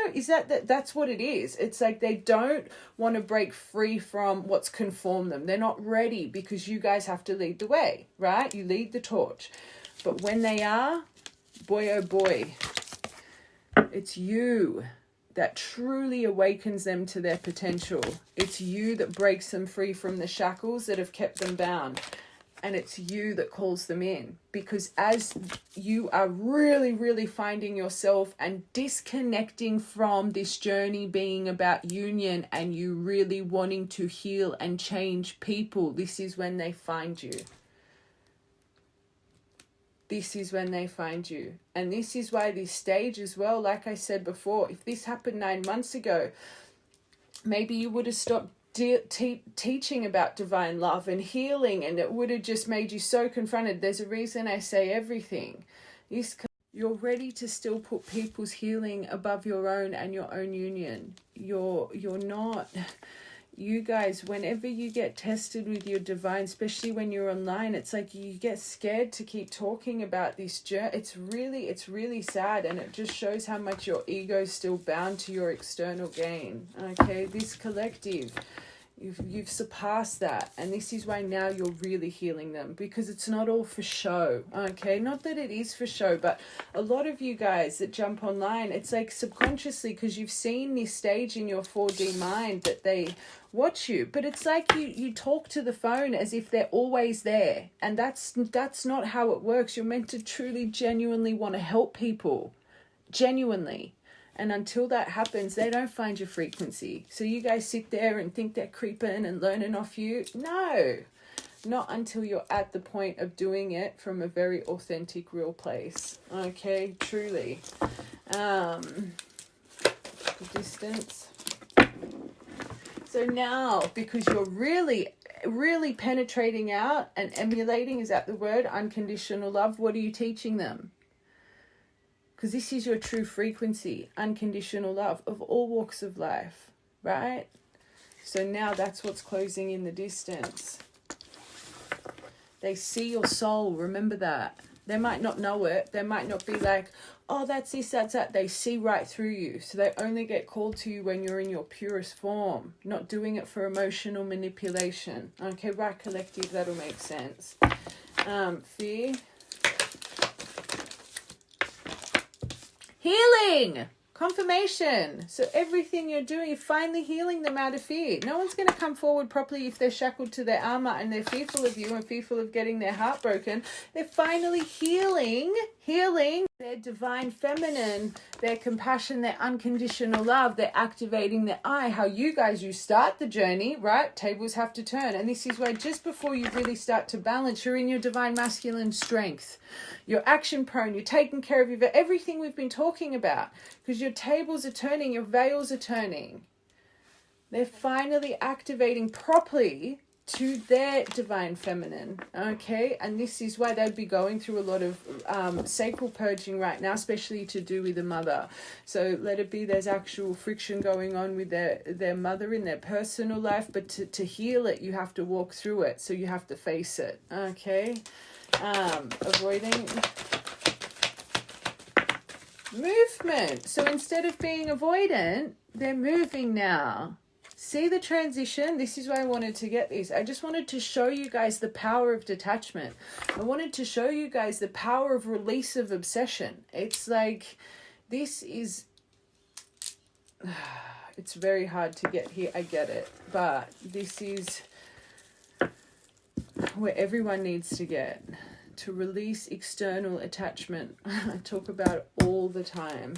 Speaker 1: That's what it is. It's like they don't want to break free from what's conformed them. They're not ready because you guys have to lead the way, right? You lead the torch. But when they are, boy, oh boy, it's you that truly awakens them to their potential. It's you that breaks them free from the shackles that have kept them bound. And it's you that calls them in. Because as you are really, really finding yourself and disconnecting from this journey being about union and you really wanting to heal and change people, this is when they find you. This is when they find you. And this is why this stage as well, like I said before, if this happened 9 months ago, maybe you would have stopped teaching about divine love and healing, and it would have just made you so confronted. There's a reason I say everything. You're ready to still put people's healing above your own and your own union. You're not... You guys, whenever you get tested with your divine, especially when you're online, it's like you get scared to keep talking about this journey. It's really sad, and it just shows how much your ego is still bound to your external gain. Okay, this collective, you've surpassed that, and this is why now you're really healing them, because it's not all for show. Okay, not that it is for show, but a lot of you guys that jump online, it's like subconsciously, because you've seen this stage in your 4D mind that they watch you, but it's like you talk to the phone as if they're always there, and that's not how it works. You're meant to truly genuinely want to help people, genuinely. And until that happens, they don't find your frequency. So you guys sit there and think they're creeping and learning off you. No, not until you're at the point of doing it from a very authentic, real place. Okay, truly. Distance. So now, because you're really penetrating out and emulating, is that the word, unconditional love, what are you teaching them? Because this is your true frequency, unconditional love of all walks of life, right? So now that's what's closing in the distance. They see your soul, remember that. They might not know it. They might not be like, oh, that's this, that's that. They see right through you. So they only get called to you when you're in your purest form, not doing it for emotional manipulation. Okay, right, collective, that'll make sense. Fear. Healing. Confirmation. So everything you're doing, you're finally healing them out of fear. No one's going to come forward properly if they're shackled to their armor and they're fearful of you and fearful of getting their heart broken. They're finally healing their divine feminine, their compassion, their unconditional love. They're activating their I. How you start the journey, right? Tables have to turn. And this is why just before you really start to balance, you're in your divine masculine strength. You're action prone. You're taking care of everything we've been talking about. Because your tables are turning, your veils are turning. They're finally activating properly to their divine feminine, okay? And this is why they'd be going through a lot of sacral purging right now, especially to do with the mother. So let it be there's actual friction going on with their mother in their personal life, but to heal it, you have to walk through it. So you have to face it, okay? Avoiding movement. So instead of being avoidant, they're moving now. See the transition? This is why I wanted to get this. I just wanted to show you guys the power of detachment. I wanted to show you guys the power of release of obsession. It's like, this is, it's very hard to get here. I get it. But this is where everyone needs to get. To release external attachment. I talk about it all the time.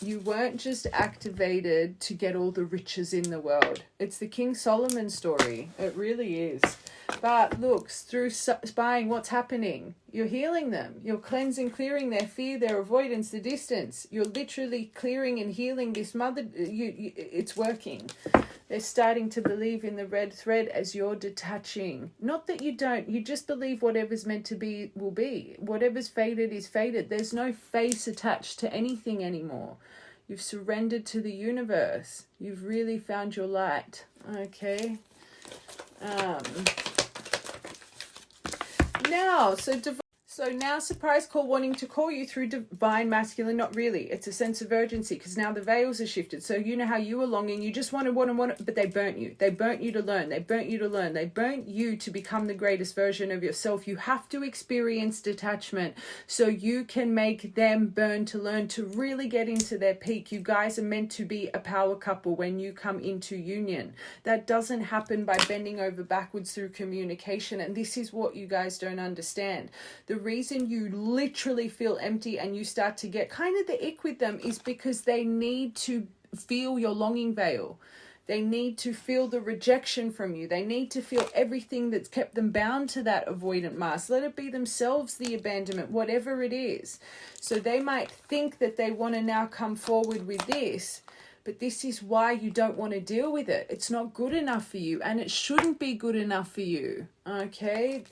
Speaker 1: You weren't just activated to get all the riches in the world. It's the King Solomon story. It really is. But look, through spying, what's happening? You're healing them. You're cleansing, clearing their fear, their avoidance, the distance. You're literally clearing and healing this mother. It's working. They're starting to believe in the red thread as you're detaching. Not that you don't. You just believe whatever's meant to be will be. Whatever's fated is fated. There's no face attached to anything anymore. You've surrendered to the universe. You've really found your light. Okay. Now surprise call wanting to call you through divine masculine. Not really. It's a sense of urgency because now the veils are shifted. So you know how you were longing. You just wanted, but they burnt you. They burnt you to learn. They burnt you to learn. They burnt you to become the greatest version of yourself. You have to experience detachment so you can make them burn to learn, to really get into their peak. You guys are meant to be a power couple when you come into union. That doesn't happen by bending over backwards through communication. And this is what you guys don't understand. The reason you literally feel empty and you start to get kind of the ick with them is because they need to feel your longing veil. They need to feel the rejection from you. They need to feel everything that's kept them bound to that avoidant mask. Let it be themselves, the abandonment, whatever it is. So they might think that they want to now come forward with this, but this is why you don't want to deal with it. It's not good enough for you, and it shouldn't be good enough for you. Okay,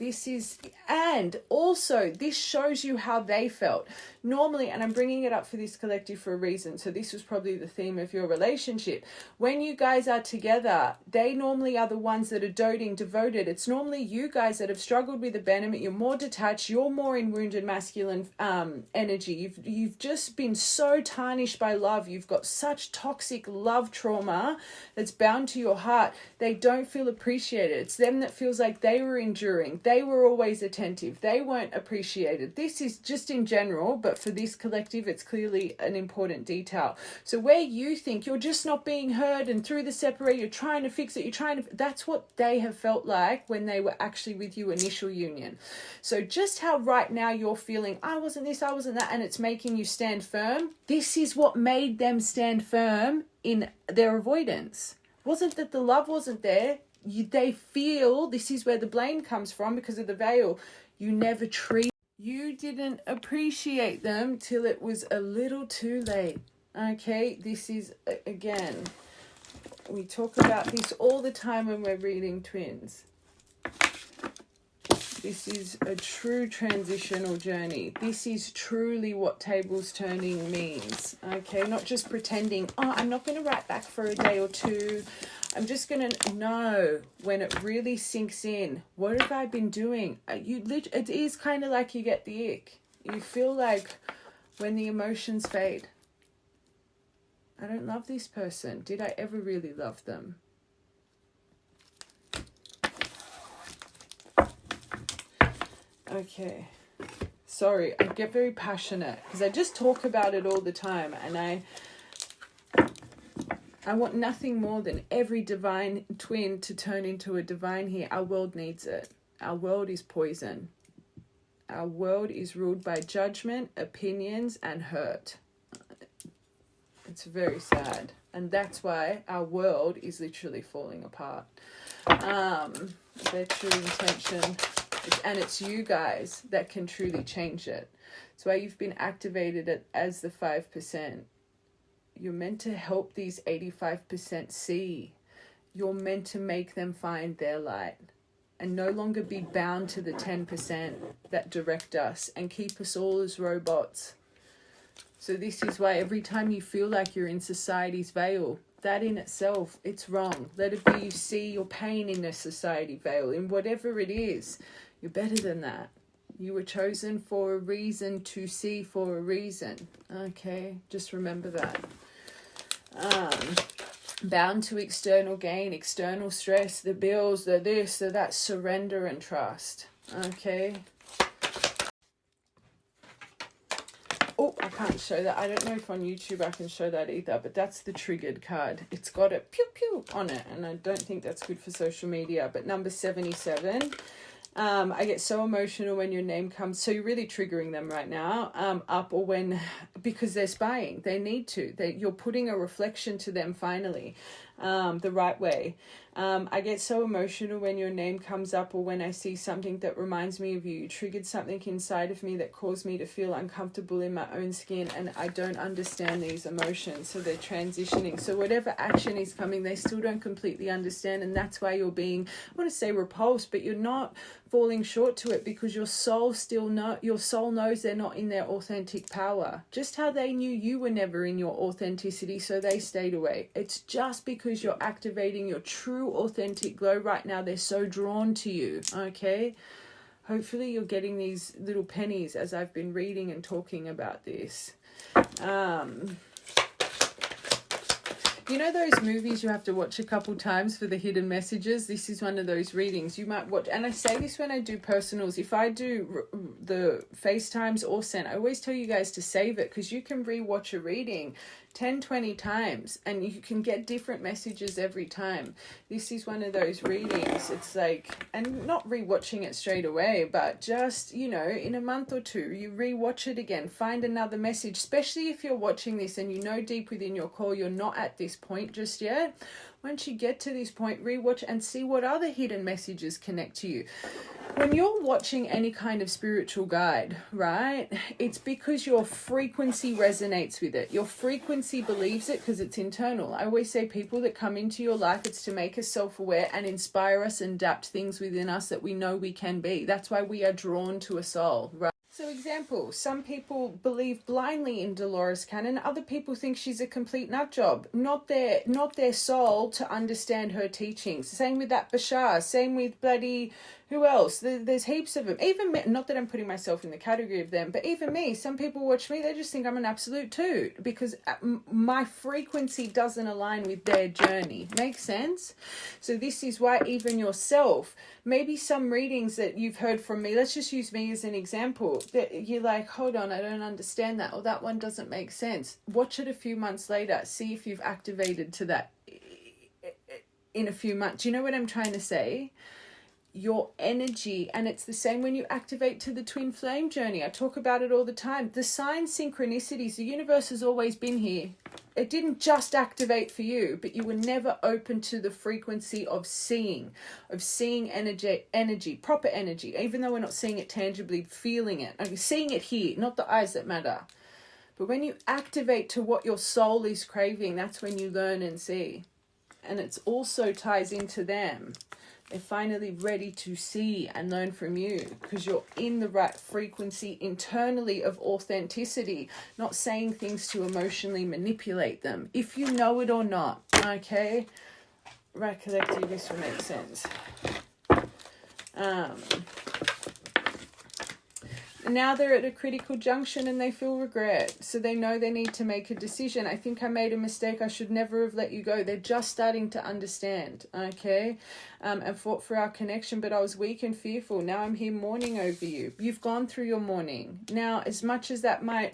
Speaker 1: and also this shows you how they felt. Normally, and I'm bringing it up for this collective for a reason, so this was probably the theme of your relationship. When you guys are together, they normally are the ones that are doting, devoted. It's normally you guys that have struggled with abandonment. You're more detached. You're more in wounded masculine energy. You've just been so tarnished by love. You've got such toxic love trauma that's bound to your heart. They don't feel appreciated. It's them that feels like they They were enduring. They were always attentive. They weren't appreciated. This is just in general, but for this collective, it's clearly an important detail. So where you think you're just not being heard and through the separate, you're trying to fix it, that's what they have felt like when they were actually with you initial union. So just how right now you're feeling, I wasn't this, I wasn't that, and it's making you stand firm. This is what made them stand firm in their avoidance. Wasn't that the love wasn't there. They feel, this is where the blame comes from because of the veil. You didn't appreciate them till it was a little too late. Okay, this is, again, we talk about this all the time when we're reading twins. This is a true transitional journey. This is truly what tables turning means. Okay, not just pretending, oh, I'm not going to write back for a day or two. I'm just going to know when it really sinks in. What have I been doing? It is kind of like you get the ick. You feel like when the emotions fade. I don't love this person. Did I ever really love them? Okay, sorry, I get very passionate because I just talk about it all the time, and I want nothing more than every divine twin to turn into a divine here. Our world needs it. Our world is poison. Our world is ruled by judgment, opinions, and hurt. It's very sad, and that's why our world is literally falling apart. Their true intention. And it's you guys that can truly change it. That's why you've been activated as the 5%. You're meant to help these 85% see. You're meant to make them find their light and no longer be bound to the 10% that direct us and keep us all as robots. So this is why every time you feel like you're in society's veil, that in itself, it's wrong. Let it be you see your pain in a society veil, in whatever it is. You're better than that. You were chosen for a reason to see for a reason. Okay, just remember that. Bound to external gain, external stress, the bills, the this, the that, surrender and trust. Okay. Oh, I can't show that. I don't know if on YouTube I can show that either, but that's the triggered card. It's got a pew pew on it, and I don't think that's good for social media. But number 77. I get so emotional when your name comes. So you're really triggering them right now, up, or because they're spying. They need to. You're putting a reflection to them finally, the right way. I get so emotional when your name comes up or when I see something that reminds me of you. You triggered something inside of me that caused me to feel uncomfortable in my own skin, and I don't understand these emotions. So they're transitioning. So whatever action is coming, they still don't completely understand, and that's why you're being, I want to say repulsed, but you're not falling short to it because your soul knows they're not in their authentic power. Just how they knew you were never in your authenticity, so they stayed away. It's just because you're activating your true authentic glow right now, they're so drawn to you. Okay, hopefully you're getting these little pennies as I've been reading and talking about this. You know those movies you have to watch a couple times for the hidden messages? This is one of those readings you might watch. And I say this when I do personals. If I do the FaceTimes or send, I always tell you guys to save it because you can rewatch a reading 10, 20 times and you can get different messages every time. This is one of those readings. It's like, and not rewatching it straight away, but just, you know, in a month or two, you rewatch it again, find another message, especially if you're watching this and you know deep within your core you're not at this point just yet. Once you get to this point, rewatch and see what other hidden messages connect to you. When you're watching any kind of spiritual guide, right, it's because your frequency resonates with it. Your frequency believes it because it's internal. I always say people that come into your life, it's to make us self-aware and inspire us and adapt things within us that we know we can be. That's why we are drawn to a soul, right? So example, some people believe blindly in Dolores Cannon. Other people think she's a complete nut job. Not their soul to understand her teachings. Same with that Bashar. Same with bloody, Who else? There's heaps of them. Even me, not that I'm putting myself in the category of them, but even me, some people watch me, they just think I'm an absolute toot because my frequency doesn't align with their journey. Makes sense? So this is why even yourself, maybe some readings that you've heard from me, let's just use me as an example, that you're like, hold on, I don't understand that, or that one doesn't make sense. Watch it a few months later. See if you've activated to that in a few months. Do you know what I'm trying to say? Your energy, and it's the same when you activate to the twin flame journey. I talk about it all the time. The signs, synchronicities, the universe has always been here. It didn't just activate for you, but you were never open to the frequency of seeing energy, proper energy, even though we're not seeing it tangibly, feeling it. I'm seeing it here, not the eyes that matter. But when you activate to what your soul is craving, that's when you learn and see. And it also ties into them. They're finally ready to see and learn from you because you're in the right frequency internally of authenticity, not saying things to emotionally manipulate them, if you know it or not. Okay? Right, collective, this will make sense. Now they're at a critical junction and they feel regret. So they know they need to make a decision. I think I made a mistake. I should never have let you go. They're just starting to understand, okay? And fought for our connection, but I was weak and fearful. Now I'm here mourning over you. You've gone through your mourning. Now, as much as that might,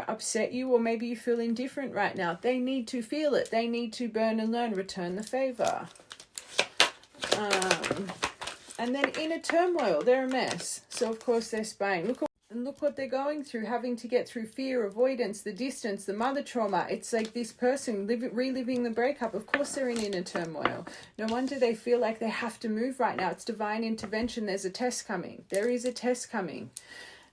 Speaker 1: upset you, or maybe you feel indifferent right now, they need to feel it. They need to burn and learn, return the favor. And then inner turmoil, they're a mess. So, of course, they're spying. Look what they're going through, having to get through fear, avoidance, the distance, the mother trauma. It's like this person reliving the breakup. Of course, they're in inner turmoil. No wonder they feel like they have to move right now. It's divine intervention. There's a test coming. There is a test coming.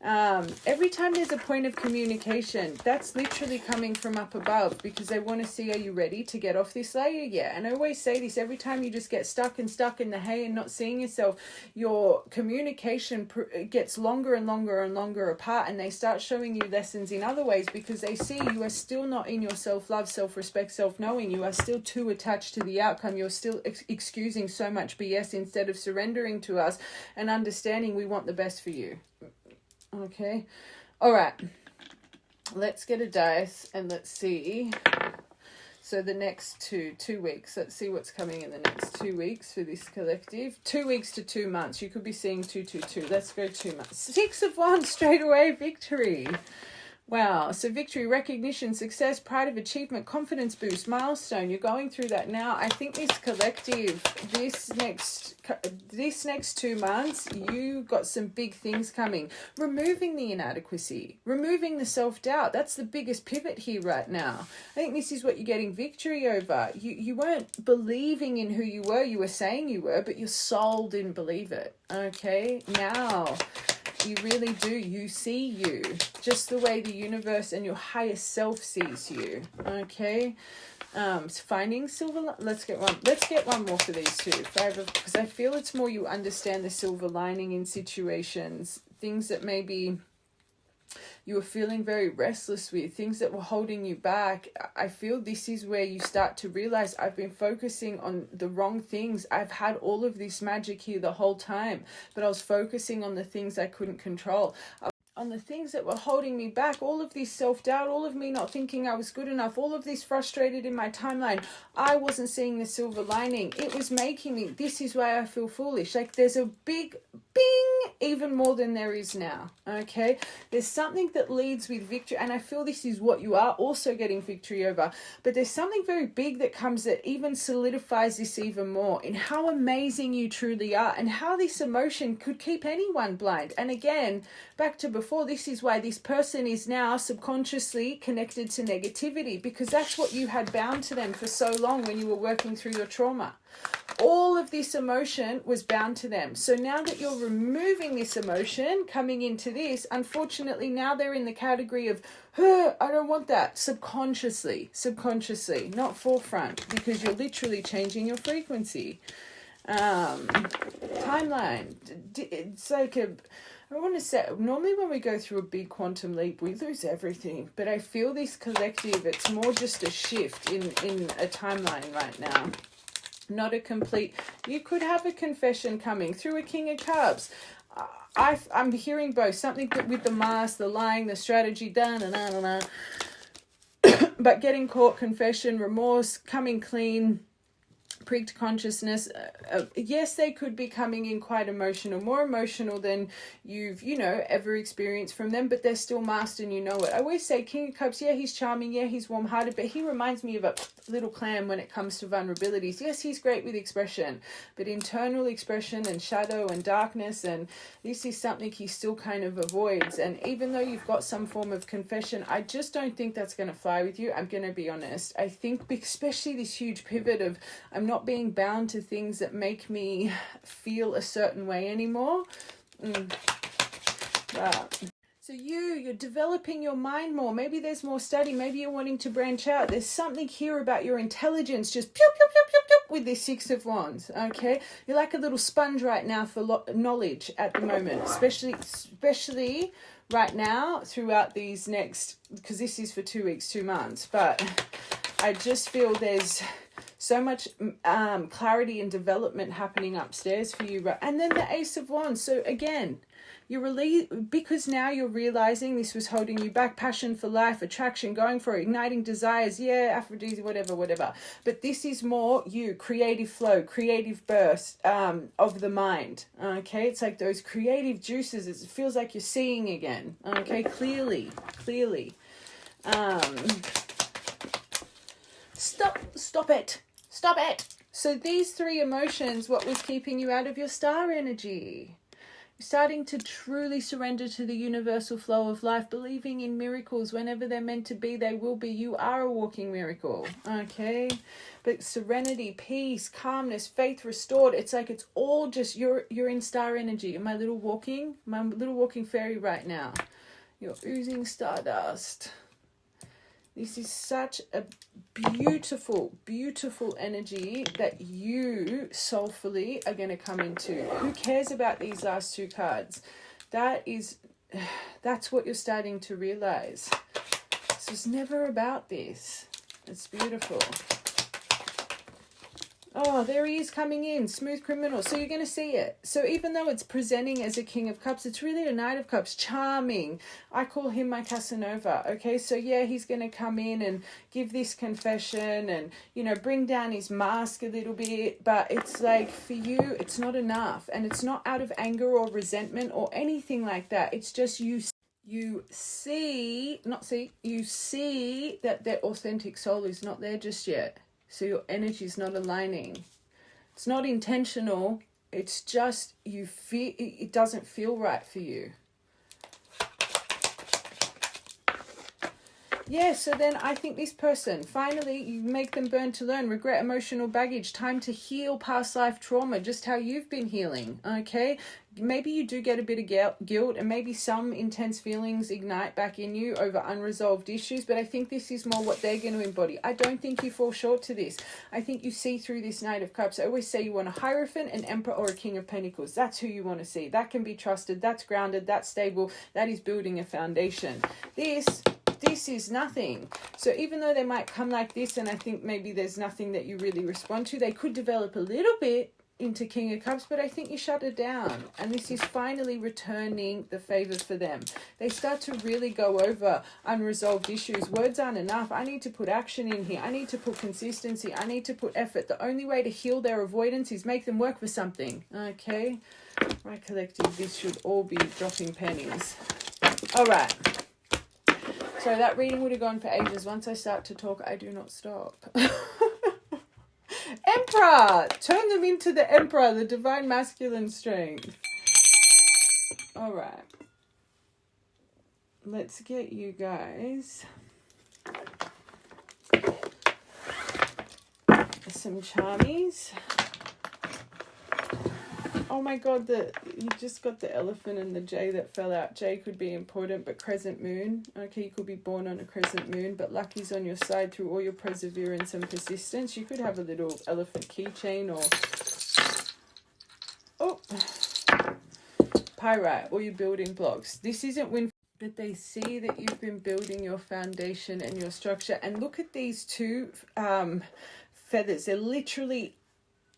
Speaker 1: Every time there's a point of communication, that's literally coming from up above because they want to see, are you ready to get off this layer yet? And I always say this, every time you just get stuck in the hay and not seeing yourself, your communication gets longer and longer and longer apart, and they start showing you lessons in other ways because they see you are still not in your self-love, self-respect, self-knowing. You are still too attached to the outcome. You're still excusing so much BS instead of surrendering to us and understanding we want the best for you. Okay, all right, let's get a dice and let's see. So the next two weeks, let's see what's coming in the next 2 weeks for this collective. 2 weeks to 2 months. You could be seeing 222. Let's go 2 months. 6 of Wands straight away, victory. Wow, so victory, recognition, success, pride of achievement, confidence boost, milestone. You're going through that now. I think this collective, this next 2 months, you got some big things coming. Removing the inadequacy, removing the self-doubt. That's the biggest pivot here right now. I think this is what you're getting victory over. You weren't believing in who you were saying you were, but your soul didn't believe it. Okay, now you really do. You see you just the way the universe and your higher self sees you. Okay. Finding silver. Let's get one more for these two. Because I feel it's more you understand the silver lining in situations, things that maybe you were feeling very restless with, things that were holding you back. I feel this is where you start to realize I've been focusing on the wrong things. I've had all of this magic here the whole time, but I was focusing on the things I couldn't control. On the things that were holding me back, all of this self-doubt, all of me not thinking I was good enough, all of this frustrated in my timeline. I wasn't seeing the silver lining. It was making me, this is why I feel foolish. Like there's a big bing, even more than there is now. Okay, there's something that leads with victory, and I feel this is what you are also getting victory over, but there's something very big that comes that even solidifies this even more in how amazing you truly are and how this emotion could keep anyone blind. And again, back to before, this is why this person is now subconsciously connected to negativity, because that's what you had bound to them for so long when you were working through your trauma. All of this emotion was bound to them. So now that you're removing this emotion, coming into this, unfortunately now they're in the category of, I don't want that. Subconsciously, not forefront, because you're literally changing your frequency. Timeline. It's like I want to say, normally when we go through a big quantum leap, we lose everything. But I feel this collective, it's more just a shift in a timeline right now. not a complete. You could have a confession coming through a King of Cups. I'm hearing both. Something with the mask, the lying, the strategy, but getting caught, confession, remorse, coming clean, pricked consciousness. Yes, they could be coming in quite emotional, more emotional than you've, ever experienced from them, but they're still masked and you know it. I always say King of Cups, yeah, he's charming, yeah, he's warm-hearted, but he reminds me of a little clam when it comes to vulnerabilities. Yes, he's great with expression, but internal expression and shadow and darkness, and this is something he still kind of avoids. And even though you've got some form of confession, I just don't think that's going to fly with you. I'm going to be honest. I think especially this huge pivot of I'm not being bound to things that make me feel a certain way anymore. So you're developing your mind more. Maybe there's more study. Maybe you're wanting to branch out. There's something here about your intelligence just pew, pew, pew, pew, pew, with this Six of Wands, okay? You're like a little sponge right now for knowledge at the moment, especially right now throughout these next, because this is for 2 weeks, 2 months. But I just feel there's so much clarity and development happening upstairs for you. Right? And then the Ace of Wands. So again, because now you're realizing this was holding you back. Passion for life, attraction, going for it, igniting desires. Yeah, Aphrodite, whatever. But this is more you, creative flow, creative burst of the mind. Okay, it's like those creative juices. It feels like you're seeing again. Okay, clearly. Stop it. So these 3 emotions, what was keeping you out of your star energy? You're starting to truly surrender to the universal flow of life, believing in miracles. Whenever they're meant to be, they will be. You are a walking miracle, okay? But serenity, peace, calmness, faith restored. It's like it's all just, you're in star energy. My little walking fairy right now. You're oozing stardust. This is such a beautiful energy that you soulfully are going to come into. Who cares about these last 2 cards? That's what you're starting to realize. This was never about this. It's beautiful. Oh, there he is coming in, smooth criminal. So you're going to see it. So even though it's presenting as a King of Cups, it's really a Knight of Cups, charming. I call him my Casanova, okay? So yeah, he's going to come in and give this confession and, bring down his mask a little bit. But it's like, for you, it's not enough. And it's not out of anger or resentment or anything like that. It's just you see that their authentic soul is not there just yet. So your energy is not aligning. It's not intentional. It's just you feel it doesn't feel right for you. Yeah, so then I think this person, finally, you make them burn to learn, regret, emotional baggage, time to heal past life trauma, just how you've been healing, okay? Maybe you do get a bit of guilt and maybe some intense feelings ignite back in you over unresolved issues, but I think this is more what they're going to embody. I don't think you fall short to this. I think you see through this Knight of Cups. I always say you want a Hierophant, an Emperor, or a King of Pentacles. That's who you want to see. That can be trusted, that's grounded, that's stable, that is building a foundation. This is nothing. So even though they might come like this, and I think maybe there's nothing that you really respond to, they could develop a little bit into King of Cups, but I think you shut it down. And this is finally returning the favor for them. They start to really go over unresolved issues. Words aren't enough. I need to put action in here. I need to put consistency. I need to put effort. The only way to heal their avoidance is make them work for something. Okay? Right, collective, this should all be dropping pennies. All right. So that reading would have gone for ages. Once I start to talk, I do not stop. Emperor! Turn them into the Emperor, the divine masculine strength. All right. Let's get you guys some charmies. Oh my God, you just got the elephant and the J that fell out. J could be important, but crescent moon. Okay, you could be born on a crescent moon, but lucky's on your side through all your perseverance and persistence. You could have a little elephant keychain or pyrite, or your building blocks. This isn't win, but they see that you've been building your foundation and your structure. And look at these 2 feathers. They're literally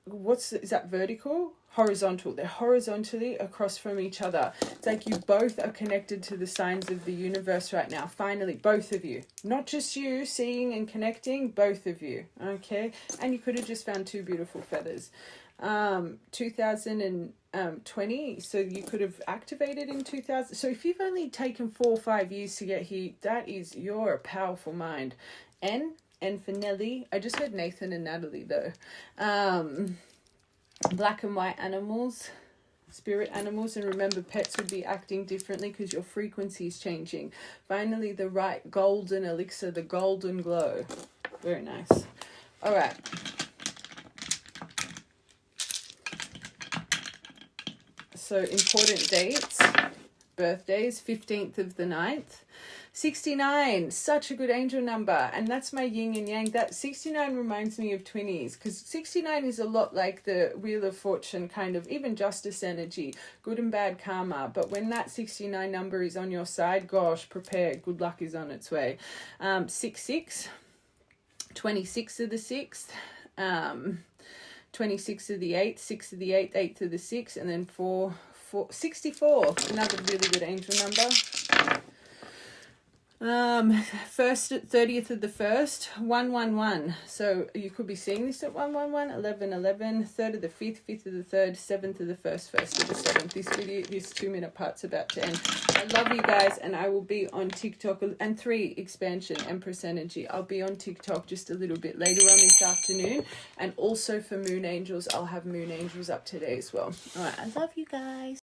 Speaker 1: is that vertical? Horizontal. They're horizontally across from each other. It's like you both are connected to the signs of the universe right now. Finally, both of you. Not just you seeing and connecting, both of you. Okay? And you could have just found two beautiful feathers. 2020, so you could have activated in 2000. So if you've only taken 4 or 5 years to get here, you're a powerful mind. N for Nelly. I just heard Nathan and Natalie though. Black and white animals, spirit animals, and remember, pets would be acting differently because your frequency is changing. Finally, the right golden elixir, the golden glow. Very nice. All right. So important dates, birthdays, 15th of the 9th. 69, such a good angel number, and that's my yin and yang. That 69 reminds me of twinnies, because 69 is a lot like the Wheel of Fortune, kind of, even justice energy, good and bad karma. But when that 69 number is on your side, gosh, prepare, good luck is on its way. 66, 26 of the 6th, 26 of the 8th, 6 of the 8th, 8th of the 6th, and then 64, another really good angel number. 30th of the 1st, 111. So you could be seeing this at 111, 1111, 3rd of the 5th, 5th of the 3rd, 7th of the 1st, 1st of the 7th. This 2-minute part's about to end. I love you guys, and I will be on TikTok. And 3, expansion, Empress energy. I'll be on TikTok just a little bit later on this afternoon. And also for moon angels, I'll have moon angels up today as well. All right, I love you guys.